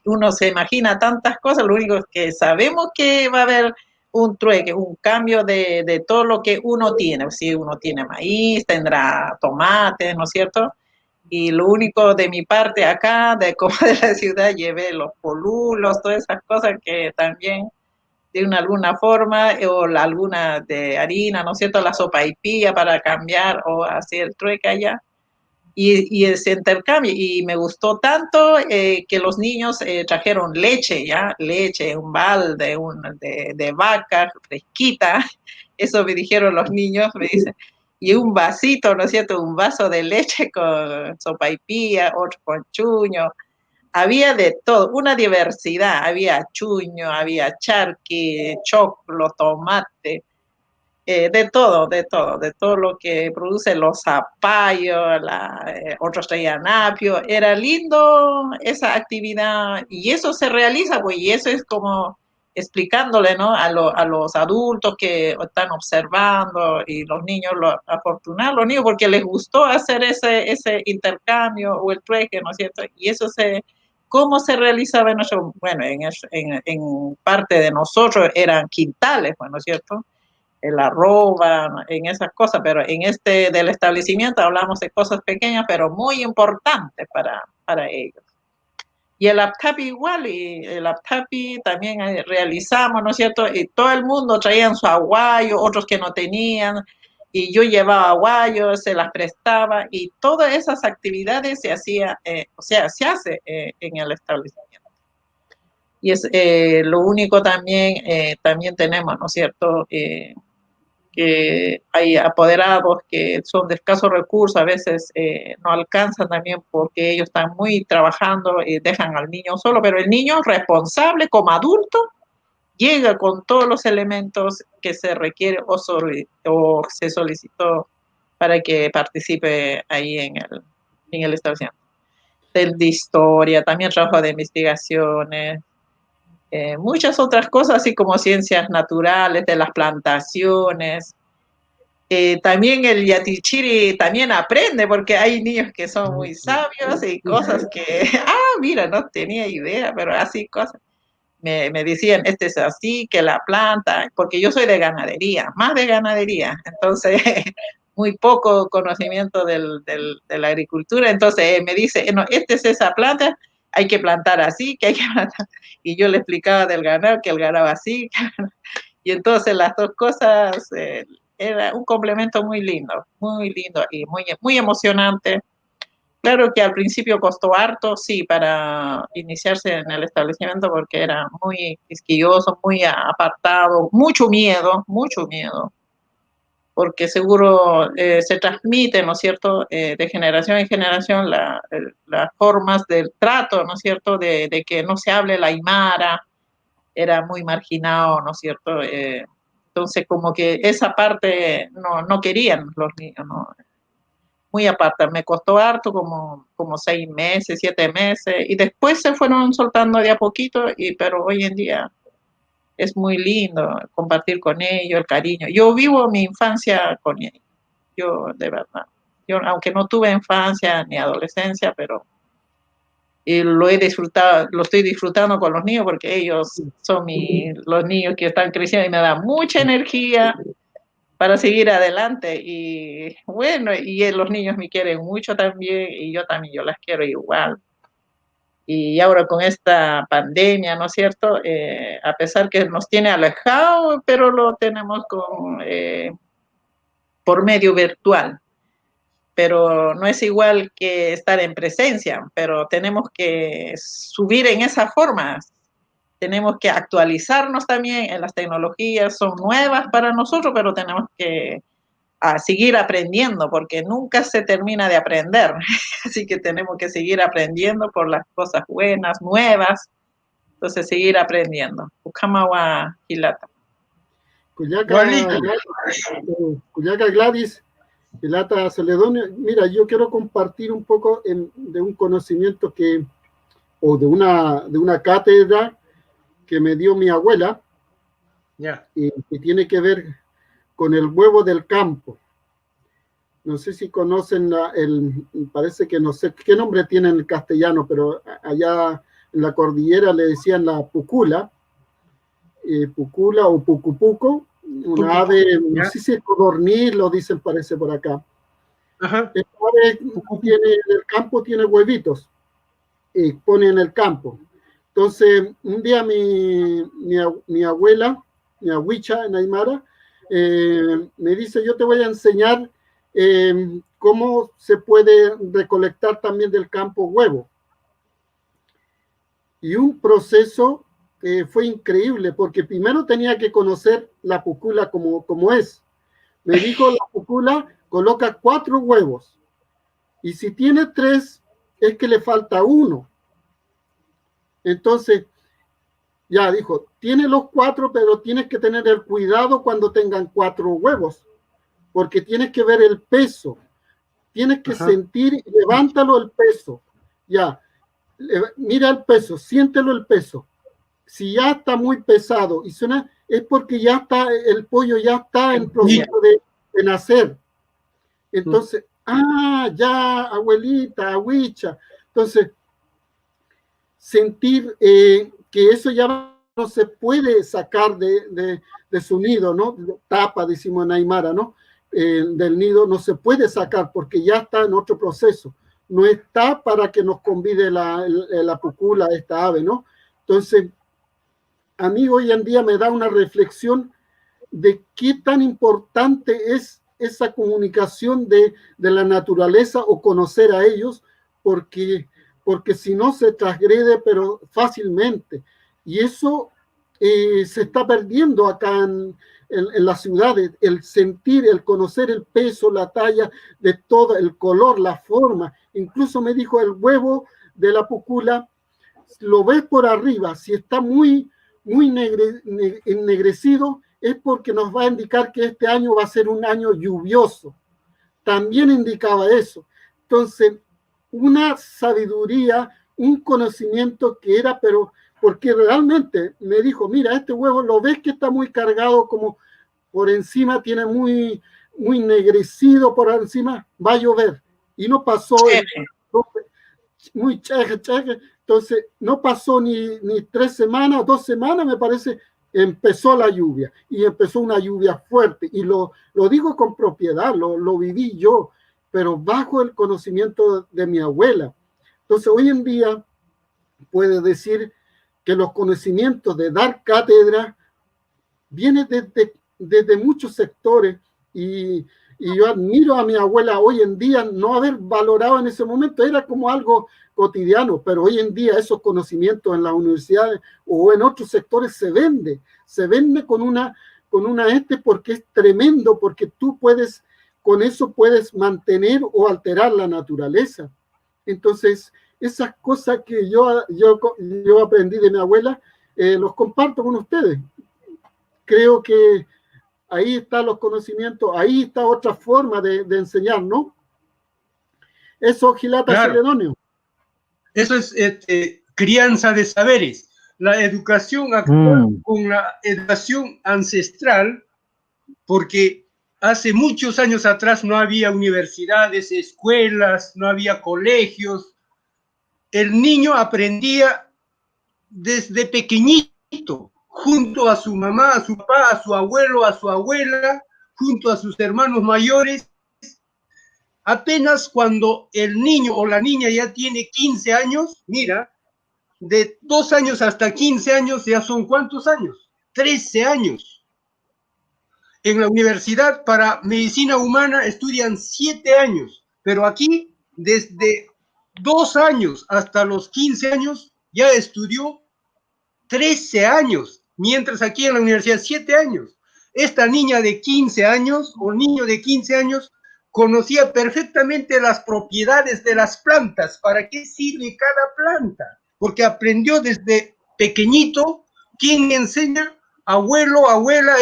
uno se imagina tantas cosas, lo único que sabemos que va a haber un trueque, un cambio de todo lo que uno tiene. Si uno tiene maíz, tendrá tomate, ¿no es cierto? Y lo único de mi parte acá, como de la ciudad, llevé los polulos, todas esas cosas que también de alguna forma, o la alguna de harina, ¿no es cierto? La sopaipilla para cambiar o hacer el trueque allá. Y ese intercambio, y me gustó tanto que los niños trajeron leche, ¿ya? Leche, un balde de vaca fresquita, eso me dijeron los niños, me dicen, y un vasito, ¿no es cierto? Un vaso de leche con sopaipilla, otro con chuño, había de todo, una diversidad, había chuño, había charqui, choclo, tomate, de todo lo que produce los zapallos, otros traían apio, era lindo esa actividad y eso se realiza, pues, y eso es como explicándole, ¿no? A los adultos que están observando y los niños, afortunados, los niños porque les gustó hacer ese intercambio o el trueque, ¿no es cierto? Y eso ¿cómo se realizaba en nuestro, bueno, en parte de nosotros eran quintales, pues, ¿no es cierto? En la roba, en esas cosas, pero en del establecimiento hablamos de cosas pequeñas, pero muy importantes para ellos. Y el Aptapi igual, y el Aptapi también realizamos, ¿no es cierto? Y todo el mundo traían su aguayo, otros que no tenían, y yo llevaba aguayos, se las prestaba, y todas esas actividades se hacía, o sea, se hace en el establecimiento. Y es lo único también tenemos, ¿no es cierto? Que hay apoderados que son de escasos recursos, a veces no alcanzan también porque ellos están muy trabajando y dejan al niño solo, pero el niño responsable como adulto llega con todos los elementos que se requiere o se solicitó para que participe ahí en el establecimiento. De historia, también trabajo de investigaciones, muchas otras cosas, así como ciencias naturales, de las plantaciones. También el yatichiri también aprende, porque hay niños que son muy sabios y cosas que, mira, no tenía idea, pero así cosas. Me decían, este es así, que la planta, porque yo soy de ganadería, más de ganadería, entonces muy poco conocimiento de la agricultura, entonces me dice, no, esta es esa planta, hay que plantar así, que hay que plantar, y yo le explicaba del ganado, que el ganado así, y entonces las dos cosas, era un complemento muy lindo y muy emocionante. Claro que al principio costó harto, sí, para iniciarse en el establecimiento porque era muy quisquilloso, muy apartado, mucho miedo, porque seguro se transmite, ¿no es cierto?, de generación en generación las formas del trato, ¿no es cierto?, de que no se hable la aymara, era muy marginado, ¿no es cierto?, entonces como que esa parte no querían los niños, ¿no? Muy aparte, me costó harto, como 6 meses, 7 meses, y después se fueron soltando de a poquito, pero hoy en día es muy lindo compartir con ellos, el cariño. Yo vivo mi infancia con ellos, yo de verdad. Yo, aunque no tuve infancia ni adolescencia, pero lo estoy disfrutando con los niños porque ellos son los niños que están creciendo y me dan mucha energía para seguir adelante. Y bueno, y los niños me quieren mucho también, y yo también, yo las quiero igual. Y ahora con esta pandemia, ¿no es cierto? A pesar que nos tiene alejado, pero lo tenemos por medio virtual. Pero no es igual que estar en presencia, pero tenemos que subir en esa forma. Tenemos que actualizarnos también en las tecnologías, son nuevas para nosotros, pero tenemos que seguir aprendiendo, porque nunca se termina de aprender. Así que tenemos que seguir aprendiendo por las cosas buenas, nuevas. Entonces, seguir aprendiendo. Ukamawa Hilata. Cuyaca Gladys, Hilata Celedonio. Mira, yo quiero compartir un poco de un conocimiento o de una cátedra que me dio mi abuela, y que tiene que ver con el huevo del campo. No sé si conocen parece que no sé qué nombre tiene en el castellano, pero allá en la cordillera le decían la pucula, pucula o pucupuco, una ave, no sé si es codorniz, lo dicen parece por acá. Ajá. Esta ave en el campo tiene huevitos, y pone en el campo. Entonces, un día mi abuela, mi abuicha en Aymara, me dice, yo te voy a enseñar cómo se puede recolectar también del campo huevo. Y un proceso fue increíble, porque primero tenía que conocer la pucula como es. Me dijo, la pucula coloca 4 huevos, y si tiene 3, es que le falta 1. Entonces, ya dijo, tiene los 4, pero tienes que tener el cuidado cuando tengan 4 huevos, porque tienes que ver el peso, tienes que sentir, levántalo el peso, ya, mira el peso, siéntelo el peso. Si ya está muy pesado y suena, es porque ya está, el pollo ya está en proceso de nacer. Entonces, ya, abuelita, abuicha. Entonces, sentir que eso ya no se puede sacar de su nido, ¿no? Tapa, decimos en Aymara, ¿no? Del nido no se puede sacar porque ya está en otro proceso. No está para que nos convide la pucula, esta ave, ¿no? Entonces, a mí hoy en día me da una reflexión de qué tan importante es esa comunicación de la naturaleza o conocer a ellos, porque si no se transgrede, pero fácilmente. Y eso se está perdiendo acá en las ciudades, el sentir, el conocer el peso, la talla de todo, el color, la forma. Incluso me dijo el huevo de la pucula, lo ves por arriba, si está muy ennegrecido, es porque nos va a indicar que este año va a ser un año lluvioso. También indicaba eso. Entonces, una sabiduría, un conocimiento que era, pero porque realmente me dijo, mira, este huevo lo ves que está muy cargado, como por encima tiene muy ennegrecido por encima, va a llover. Y no pasó, muy cheque. Entonces, no pasó ni 3 semanas, 2 semanas, me parece, empezó la lluvia, y empezó una lluvia fuerte, y lo digo con propiedad, lo viví yo, pero bajo el conocimiento de mi abuela. Entonces, hoy en día, puede decir que los conocimientos de dar cátedra vienen desde muchos sectores, y yo admiro a mi abuela hoy en día no haber valorado en ese momento, era como algo cotidiano, pero hoy en día esos conocimientos en las universidades o en otros sectores se vende con una porque es tremendo, porque tú con eso puedes mantener o alterar la naturaleza. Entonces, esas cosas que yo aprendí de mi abuela, los comparto con ustedes. Creo que ahí están los conocimientos, ahí está otra forma de enseñar, ¿no? Eso, Gilata, claro. Celedonio. Eso es crianza de saberes. La educación actual con la educación ancestral, porque hace muchos años atrás no había universidades, escuelas, no había colegios. El niño aprendía desde pequeñito, junto a su mamá, a su papá, a su abuelo, a su abuela, junto a sus hermanos mayores. Apenas cuando el niño o la niña ya tiene 15 años, mira, de 2 años hasta 15 años ya son ¿cuántos años? 13 años. En la universidad para medicina humana estudian 7 años, pero aquí desde 2 años hasta los 15 años ya estudió 13 años, mientras aquí en la universidad 7 años. Esta niña de 15 años o niño de 15 años conocía perfectamente las propiedades de las plantas, para qué sirve cada planta, porque aprendió desde pequeñito. ¿Quién enseña? Abuelo, abuela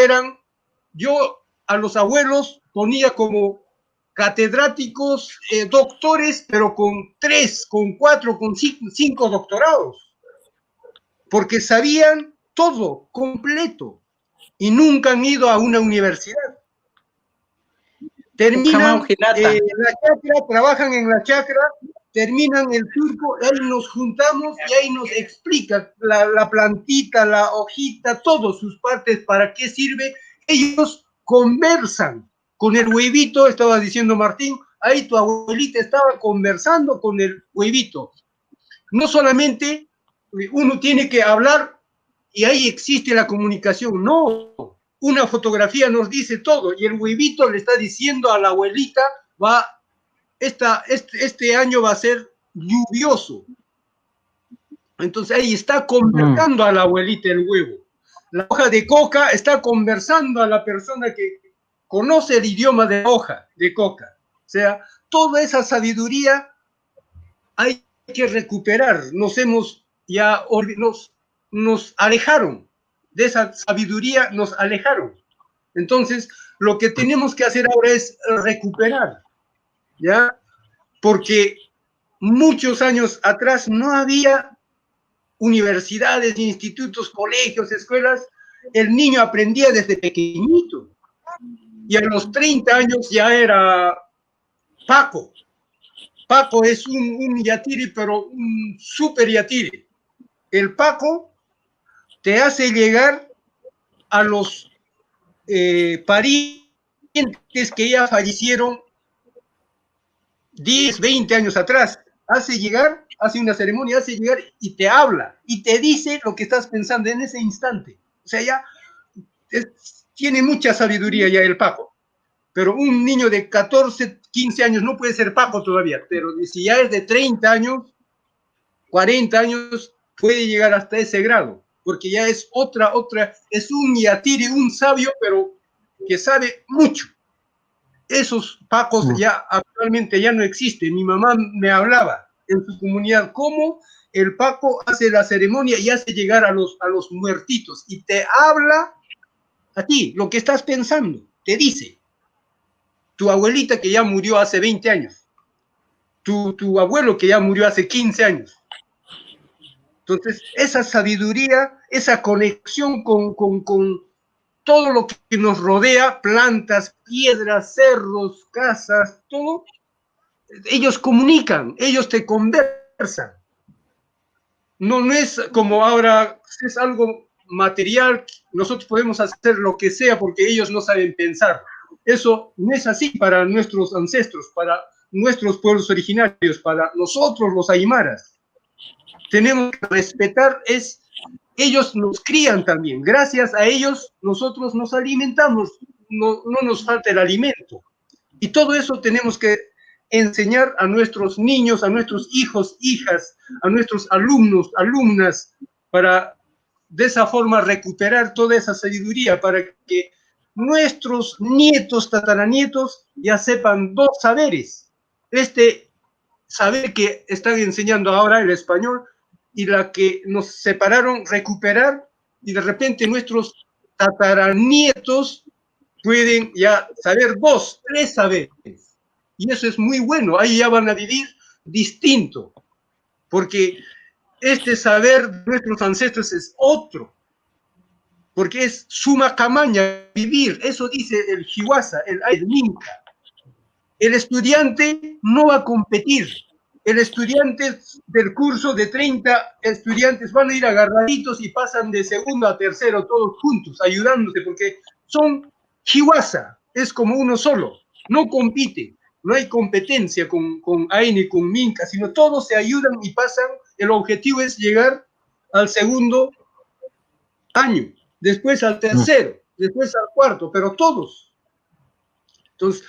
yo a los abuelos ponía como catedráticos, doctores, pero con 3, con 4, con 5 doctorados, porque sabían todo, completo, y nunca han ido a una universidad. Terminan la chacra, trabajan en la chacra, terminan el turco, ahí nos juntamos y ahí nos explica la plantita, la hojita, todas sus partes, para qué sirve. Ellos conversan con el huevito, estaba diciendo Martín, ahí tu abuelita estaba conversando con el huevito. No solamente uno tiene que hablar y ahí existe la comunicación. No, una fotografía nos dice todo y el huevito le está diciendo a la abuelita, este año va a ser lluvioso. Entonces ahí está conversando a la abuelita el huevo. La hoja de coca está conversando a la persona que conoce el idioma de hoja de coca. O sea, toda esa sabiduría hay que recuperar. Nos alejaron de esa sabiduría, nos alejaron. Entonces, lo que tenemos que hacer ahora es recuperar, ¿ya? Porque muchos años atrás no había universidades, institutos, colegios, escuelas. El niño aprendía desde pequeñito. Y a los 30 años ya era Paco. Paco es un yatiri, pero un super yatiri. El Paco te hace llegar a los parientes que ya fallecieron 10, 20 años atrás. Hace una ceremonia, hace llegar y te habla y te dice lo que estás pensando en ese instante. O sea, ya tiene mucha sabiduría ya el Paco. Pero un niño de 14, 15 años no puede ser Paco todavía, pero si ya es de 30 años, 40 años, puede llegar hasta ese grado, porque ya es es un yatiri, un sabio, pero que sabe mucho. Esos Pacos ya actualmente ya no existen. Mi mamá me hablaba en su comunidad cómo el Paco hace la ceremonia y hace llegar a los muertitos y te habla a ti lo que estás pensando, te dice. Tu abuelita que ya murió hace 20 años, tu abuelo que ya murió hace 15 años. Entonces, esa sabiduría, esa conexión con todo lo que nos rodea, plantas, piedras, cerros, casas, todo, ellos comunican, ellos te conversan. No es como ahora, es algo material, nosotros podemos hacer lo que sea porque ellos no saben pensar. Eso no es así para nuestros ancestros, para nuestros pueblos originarios, para nosotros los aymaras. Tenemos que respetar, ellos nos crían también. Gracias a ellos nosotros nos alimentamos, no nos falta el alimento. Y todo eso tenemos que enseñar a nuestros niños, a nuestros hijos, hijas, a nuestros alumnos, alumnas, para de esa forma recuperar toda esa sabiduría, para que nuestros nietos, tataranietos, ya sepan dos saberes. Este saber que están enseñando ahora el español y la que nos separaron, recuperar, y de repente nuestros tataranietos pueden ya saber 2, 3 saberes. Y eso es muy bueno, ahí ya van a vivir distinto, porque este saber de nuestros ancestros es otro, porque es suma camaña, vivir, eso dice el Hiwasa, el Minca. El estudiante no va a competir, el estudiante del curso de 30 estudiantes van a ir agarraditos y pasan de segundo a tercero todos juntos, ayudándose, porque son Hiwasa, es como uno solo, no compite, no hay competencia con Aine, con Minca, sino todos se ayudan y pasan, el objetivo es llegar al segundo año, después al tercero, después al cuarto, pero todos. Entonces,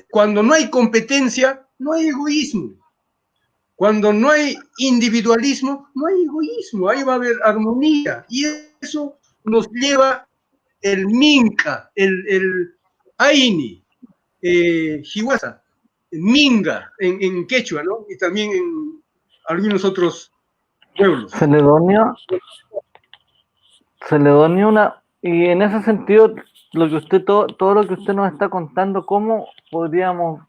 cuando no hay competencia, no hay egoísmo. Cuando no hay individualismo, no hay egoísmo, ahí va a haber armonía. Y eso nos lleva el Minca, el Aini, Hiwasa, Minga en quechua, ¿no? Y también en algunos otros pueblos. Celedonio, y en ese sentido, lo que usted, todo lo que usted nos está contando, ¿cómo podríamos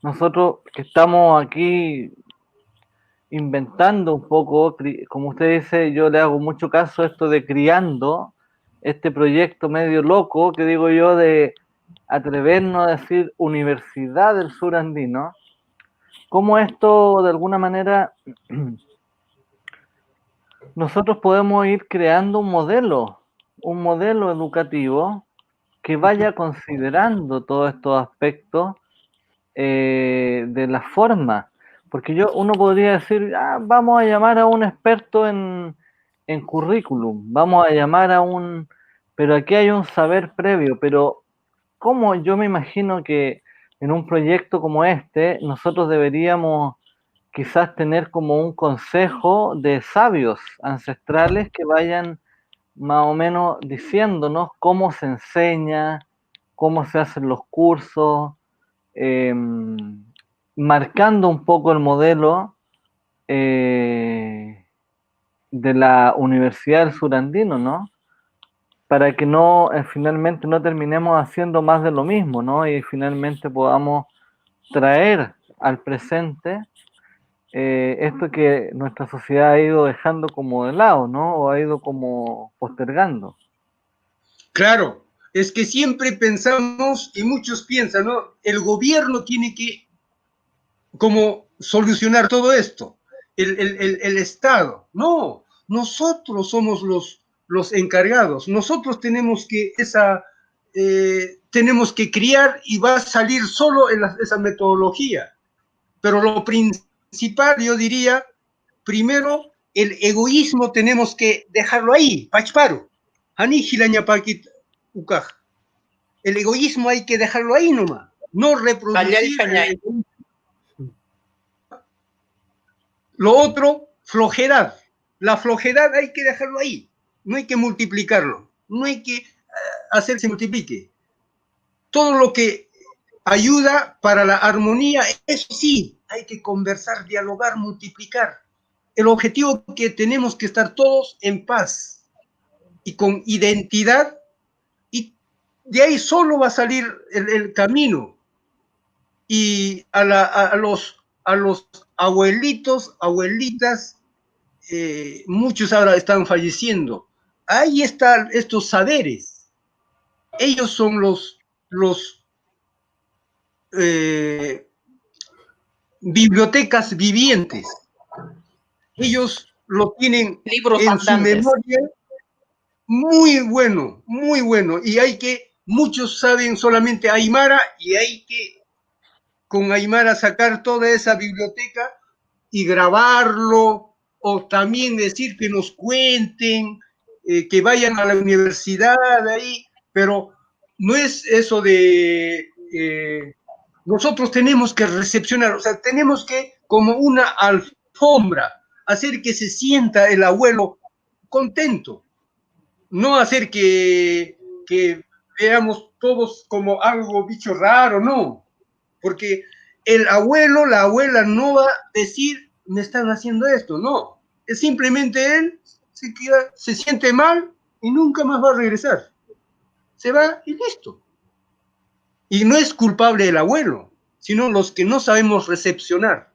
nosotros que estamos aquí inventando un poco, como usted dice, yo le hago mucho caso a esto de criando este proyecto medio loco, que digo yo, de atrevernos a decir Universidad del Sur Andino, cómo esto de alguna manera nosotros podemos ir creando un modelo educativo que vaya considerando todos estos aspectos de la forma, Porque uno podría decir, vamos a llamar a un experto en currículum, vamos a llamar pero aquí hay un saber previo, pero ¿cómo? Yo me imagino que en un proyecto como este, nosotros deberíamos quizás tener como un consejo de sabios ancestrales que vayan más o menos diciéndonos cómo se enseña, cómo se hacen los cursos, eh, marcando un poco el modelo eh, de la Universidad del Surandino, ¿no? Para que no finalmente no terminemos haciendo más de lo mismo, ¿no? Y finalmente podamos traer al presente esto que nuestra sociedad ha ido dejando como de lado, ¿no? O ha ido como postergando. Claro, es que siempre pensamos, y muchos piensan, ¿no? El gobierno tiene que como solucionar todo esto, el Estado. No, nosotros somos los encargados, nosotros tenemos que criar y va a salir solo en esa metodología. Pero lo principal, yo diría, primero, el egoísmo tenemos que dejarlo ahí, pachparo. El egoísmo hay que dejarlo ahí nomás, no reproducir el egoísmo. Lo otro, flojedad. La flojedad hay que dejarlo ahí, no hay que multiplicarlo, no hay que hacer que se multiplique. Todo lo que ayuda para la armonía, eso sí, hay que conversar, dialogar, multiplicar. El objetivo es que tenemos que estar todos en paz y con identidad, y de ahí solo va a salir el camino. Y a los abuelitos, abuelitas, muchos ahora están falleciendo. Ahí están estos saberes. Ellos son los bibliotecas vivientes. Ellos lo tienen Libros en su andantes. memoria muy bueno, muy bueno. Y muchos saben solamente Aymara y hay que con Aymara sacar toda esa biblioteca y grabarlo, o también decir que nos cuenten, que vayan a la universidad ahí, pero no es eso de nosotros tenemos que recepcionar, o sea, tenemos que, como una alfombra, hacer que se sienta el abuelo contento, no hacer que veamos todos como algo bicho raro, no, porque el abuelo, la abuela no va a decir, me están haciendo esto, no, es simplemente él se siente mal y nunca más va a regresar, se va y listo. Y no es culpable el abuelo, sino los que no sabemos recepcionar.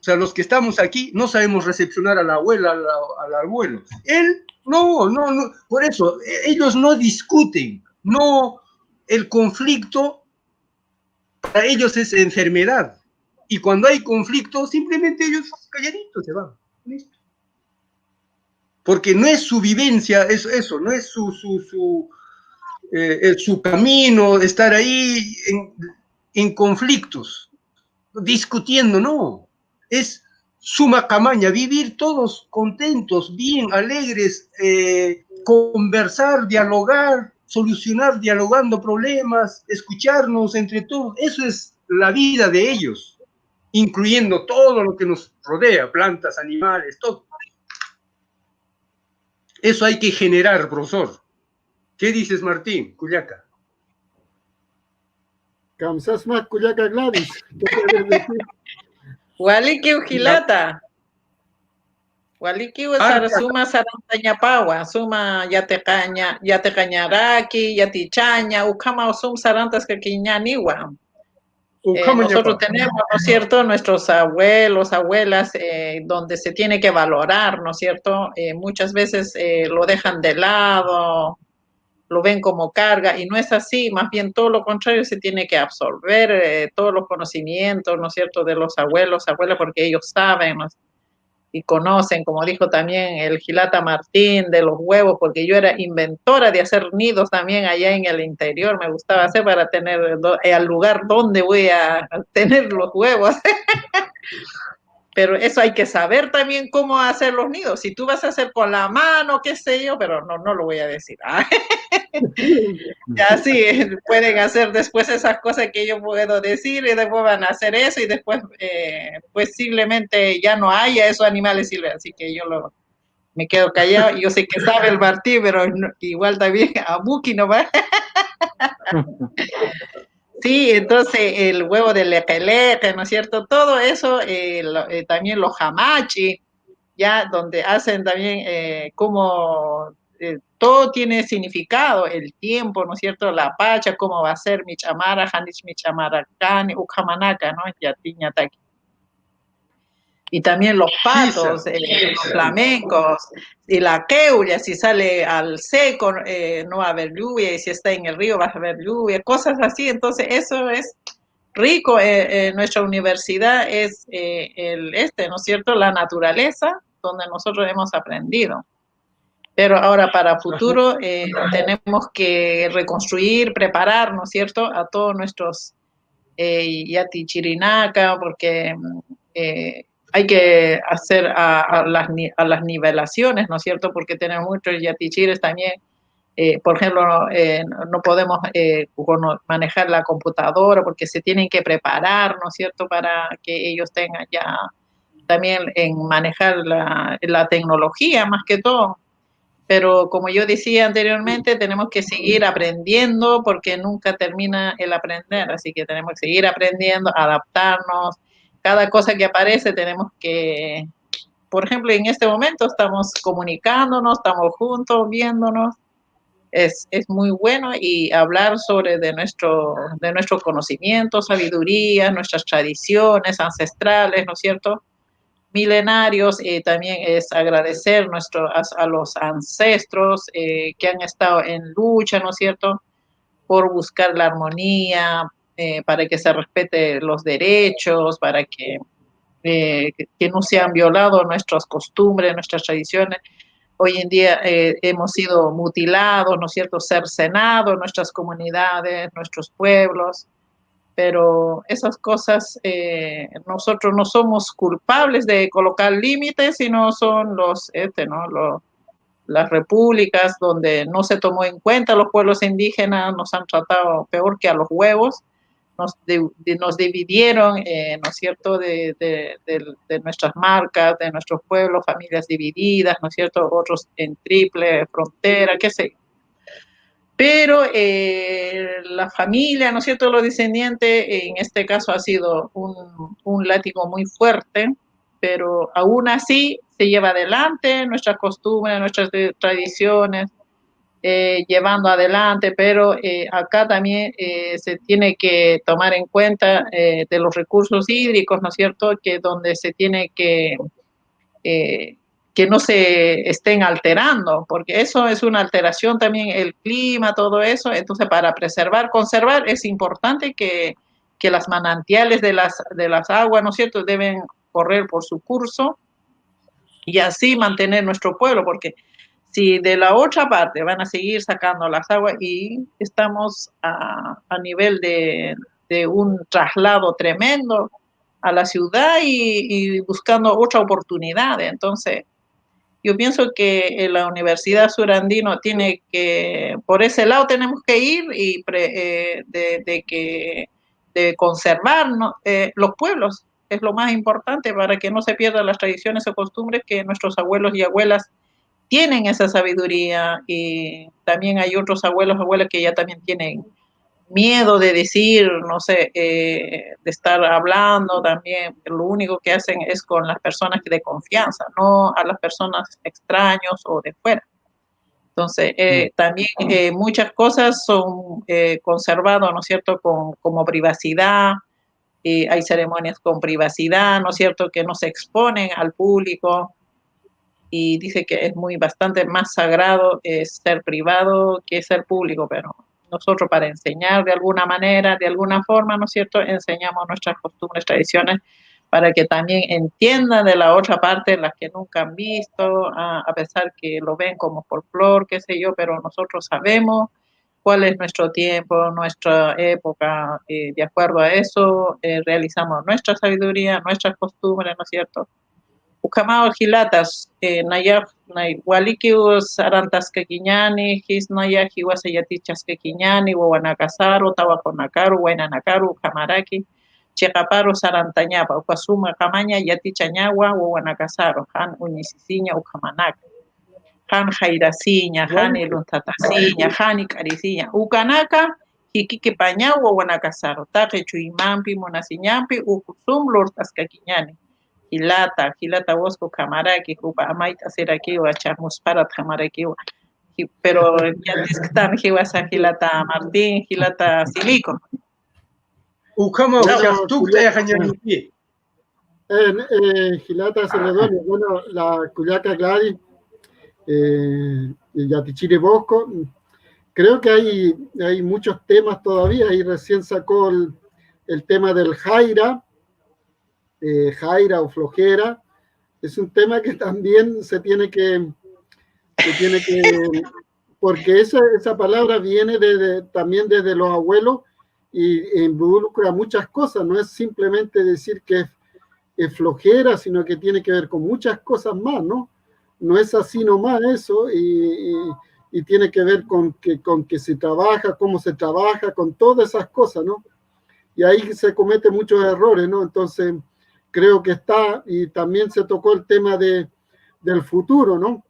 O sea, los que estamos aquí no sabemos recepcionar a la abuela, al abuelo. Él, no, por eso, ellos no discuten, no, el conflicto para ellos es enfermedad. Y cuando hay conflicto, simplemente ellos calladitos se van. ¿Listo? Porque no es su vivencia, eso, no es su camino, estar ahí en conflictos, discutiendo, no. Es suma camaña, vivir todos contentos, bien, alegres, conversar, dialogar, solucionar, dialogando problemas, escucharnos entre todos. Eso es la vida de ellos, incluyendo todo lo que nos rodea, plantas, animales, todo. Eso hay que generar, profesor. ¿Qué dices, Martín, Cuyaca? Kamsasma Cuyaca Gladys. ¿Qué puedes decir? Waliki ujilata. Waliki usar suma sarantañapawa, suma yatecañaraki, yatichaña, ukama sum sarantas caquiñaniwa. Nosotros tenemos, ¿no es cierto?, nuestros abuelos, abuelas, donde se tiene que valorar, ¿no es cierto? Muchas veces lo dejan de lado, lo ven como carga, y no es así, más bien todo lo contrario, se tiene que absorber todos los conocimientos, ¿no es cierto?, de los abuelos, abuelas, porque ellos saben, ¿no? Y conocen, como dijo también el Gilata Martín, de los huevos, porque yo era inventora de hacer nidos también allá en el interior, me gustaba hacer para tener al lugar donde voy a tener los huevos. Pero eso hay que saber también cómo hacer los nidos. Si tú vas a hacer con la mano, qué sé yo, pero no lo voy a decir. Ya sí, pueden hacer después esas cosas que yo puedo decir y después van a hacer eso y después posiblemente ya no haya esos animales silvestres. Así que me quedo callado. Yo sé que sabe el Martí, pero igual también a Buki no va. Sí, entonces el huevo de lequeleque, ¿no es cierto? Todo eso, también los hamachi, ya donde hacen también como todo tiene significado, el tiempo, ¿no es cierto? La pacha, cómo va a ser mi chamara, hanich mi chamara, kani, ukamanaka, ¿no? Yatiñataki. Y también los patos, Pisa. los flamencos, y la queulla, si sale al seco, no va a haber lluvia, y si está en el río va a haber lluvia, cosas así. Entonces, eso es rico. Nuestra universidad es ¿no es cierto?, la naturaleza, donde nosotros hemos aprendido. Pero ahora para futuro tenemos que reconstruir, preparar, ¿no es cierto?, a todos nuestros Yati Chirinaca, porque hay que hacer a las nivelaciones, ¿no es cierto?, porque tenemos muchos Yatichires también. Por ejemplo, no podemos manejar la computadora porque se tienen que preparar, ¿no es cierto?, para que ellos tengan ya también en manejar la tecnología más que todo. Pero como yo decía anteriormente, tenemos que seguir aprendiendo porque nunca termina el aprender, así que tenemos que seguir aprendiendo, adaptarnos. Cada cosa que aparece tenemos que, por ejemplo, en este momento estamos comunicándonos, estamos juntos, viéndonos. Es muy bueno y hablar sobre de nuestro conocimiento, sabiduría, nuestras tradiciones ancestrales, ¿no es cierto?, milenarios. También es agradecer a los ancestros que han estado en lucha, ¿no es cierto?, por buscar la armonía, para que se respete los derechos, para que no se han violado nuestras costumbres, nuestras tradiciones. Hoy en día hemos sido mutilados, ¿no es cierto?, cercenados nuestras comunidades, nuestros pueblos, pero esas cosas nosotros no somos culpables de colocar límites, sino son las repúblicas donde no se tomó en cuenta a los pueblos indígenas, nos han tratado peor que a los huevos, nos dividieron, ¿no es cierto?, de nuestras marcas, de nuestros pueblos, familias divididas, ¿no es cierto?, otros en triple frontera, qué sé yo. Pero la familia, ¿no es cierto?, los descendientes, en este caso ha sido un látigo muy fuerte, pero aún así se lleva adelante nuestras costumbres, nuestras tradiciones, llevando adelante, pero acá también se tiene que tomar en cuenta de los recursos hídricos, ¿no es cierto?, que donde se tiene eh, que no se estén alterando, porque eso es una alteración también, el clima, todo eso. Entonces, para conservar, es importante que las manantiales de las aguas, ¿no es cierto?, deben correr por su curso y así mantener nuestro pueblo, porque si de la otra parte van a seguir sacando las aguas y estamos a nivel de un traslado tremendo a la ciudad y buscando otra oportunidad. Entonces, yo pienso que la Universidad Surandino tiene que, por ese lado tenemos que ir y de conservar, ¿no?, los pueblos. Es lo más importante para que no se pierdan las tradiciones o costumbres que nuestros abuelos y abuelas tienen esa sabiduría. Y también hay otros abuelos, abuelas que ya también tienen miedo de decir, no sé, de estar hablando también. Lo único que hacen es con las personas de confianza, no a las personas extraños o de fuera. Entonces, también muchas cosas son conservadas, ¿no es cierto?, como privacidad. Hay ceremonias con privacidad, ¿no es cierto?, que no se exponen al público. Y dice que es bastante más sagrado ser privado que ser público, pero nosotros para enseñar de alguna manera, de alguna forma, ¿no es cierto?, enseñamos nuestras costumbres, tradiciones, para que también entiendan de la otra parte, las que nunca han visto, a pesar que lo ven como folclore, qué sé yo, pero nosotros sabemos cuál es nuestro tiempo, nuestra época, de acuerdo a eso realizamos nuestra sabiduría, nuestras costumbres, ¿no es cierto? Ukamao hilatas, naya waliki sarantas kekiñani, his naya hiwasayatichas kekiñani, wawanakasaru, tawakonakaru, wainanakaru, kamaraki, chekaparu sarantañapa, ukasuma kamaña yatichañawa, wawanakasaru, han unisisiña ukamanaka. Han jairasiña, han iluntatasiña, han ikarisiña. Ukanaka, hikiki paña wawanakasaru. Take chuimampi, monasiñampi, ukusum lortaskakiñani. Hilata bosco camaraki, kupa amaita serakiwa, charmuspara tamarakiwa. Pero ya disctan hiwasa Hilata Martín, Hilata Silico. Ukama Bueno, uchastukta yajañañupi. Gilata Celedonio, bueno, la Cuyaca Gladys, el Yatichiri Bosco, creo que hay muchos temas todavía, y recién sacó el tema del Jaira o flojera, es un tema que también se tiene que porque esa palabra viene también desde los abuelos y involucra muchas cosas, no es simplemente decir que es flojera, sino que tiene que ver con muchas cosas más, ¿no? No es así nomás eso, y tiene que ver con que se trabaja, cómo se trabaja, con todas esas cosas, ¿no? Y ahí se cometen muchos errores, ¿no? Entonces, creo que está, y también se tocó el tema del futuro, ¿no?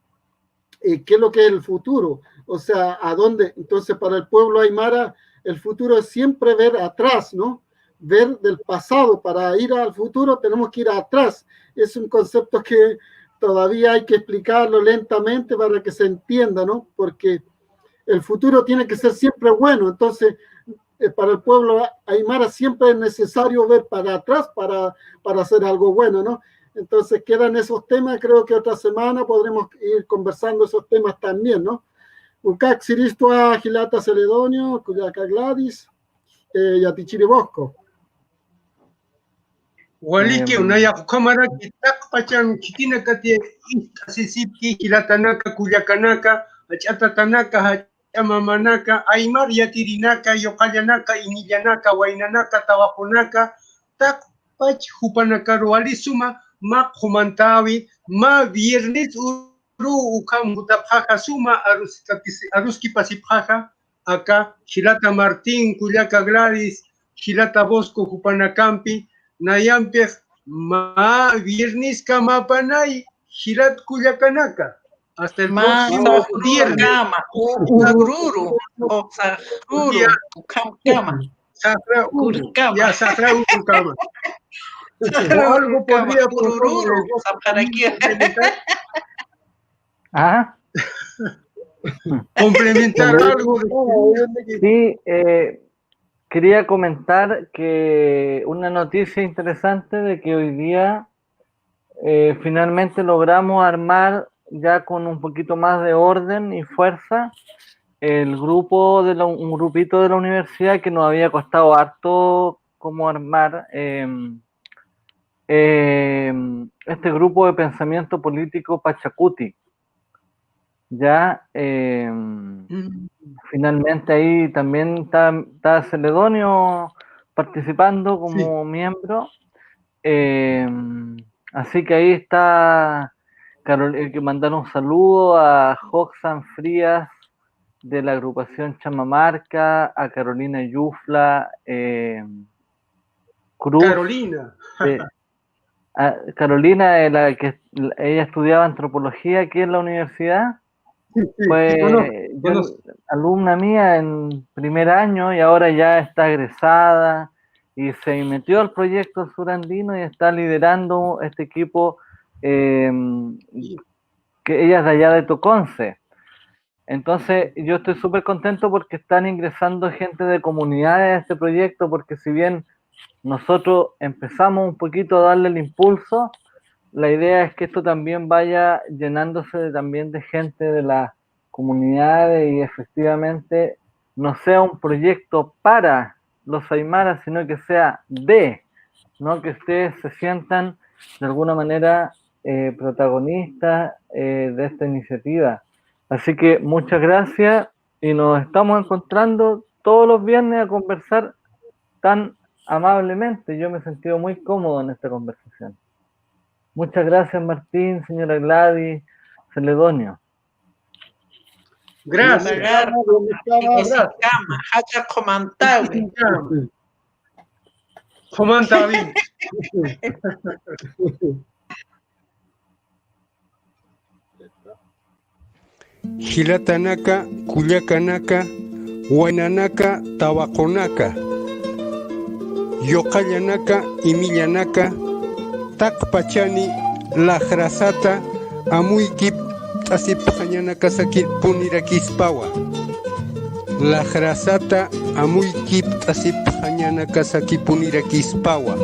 ¿Qué es lo que es el futuro? O sea, ¿a dónde? Entonces, para el pueblo aymara, el futuro es siempre ver atrás, ¿no? Ver del pasado. Para ir al futuro tenemos que ir atrás. Es un concepto que todavía hay que explicarlo lentamente para que se entienda, ¿no? Porque el futuro tiene que ser siempre bueno. Entonces, para el pueblo aymara siempre es necesario ver para atrás para hacer algo bueno, ¿no? Entonces quedan esos temas, creo que otra semana podremos ir conversando esos temas también, ¿no? Ucac Siristo a Gilata Celedonio, Cuyaca Gladys, Yatichiri Bosco. Waliki unaya kamara kitak pachan chitina kati sisipki hilatanaka kuyakanaka achatatanaka hachamamanaka aymar yatirinaka yoqallanaka inillanaka wainanaka tawapunaka tak pach hupanaka roali suma ma humantawi ma viernes uru ukam hutaphaja suma aruski pasiphaja acá Hilata Martín Cuyaca Gladys Hilata Bosco Hupanakampi Nayampej ma viernes kamapanay Hilat Cuyacanaka. Hasta el próximo viernes. Urururu, o Sajuru, Kama. Sahra Uru. Ya, Sahra Uru Kama. Algo podría Urururu, ¿Ah? complementar algo. Sí, quería comentar que una noticia interesante de que hoy día finalmente logramos armar ya con un poquito más de orden y fuerza el grupo un grupito de la universidad que nos había costado harto como armar este grupo de pensamiento político Pachacuti. Ya finalmente ahí también está Celedonio participando como miembro, así que ahí está que mandar un saludo a Joxan Frías de la agrupación Chamamarca, a Carolina Yufla Cruz, Carolina, de la que ella estudiaba antropología aquí en la universidad. Fue alumna mía en primer año y ahora ya está egresada y se metió al proyecto surandino y está liderando este equipo que ella es de allá de Toconce. Entonces yo estoy súper contento porque están ingresando gente de comunidades a este proyecto, porque si bien nosotros empezamos un poquito a darle el impulso, la idea es que esto también vaya llenándose también de gente de las comunidades y efectivamente no sea un proyecto para los aymaras, sino que sea no que ustedes se sientan de alguna manera protagonistas de esta iniciativa. Así que muchas gracias y nos estamos encontrando todos los viernes a conversar tan amablemente. Yo me he sentido muy cómodo en esta conversación. Muchas gracias, Martín, señora Gladys, Celedonio. Gracias. Hacha Comantawi. Comanta bien. Hilatanaka, Cuyacanaka, Huaynanaka, Tabaconaka, Yocayanaka, Imillanaka, Takpachani, Lajrasata, Amuykip, Tasiphañanaka Saki Punirakispawa. Lajrasata, Amuykip, Tasiphañanaka Saki Punirakispawa.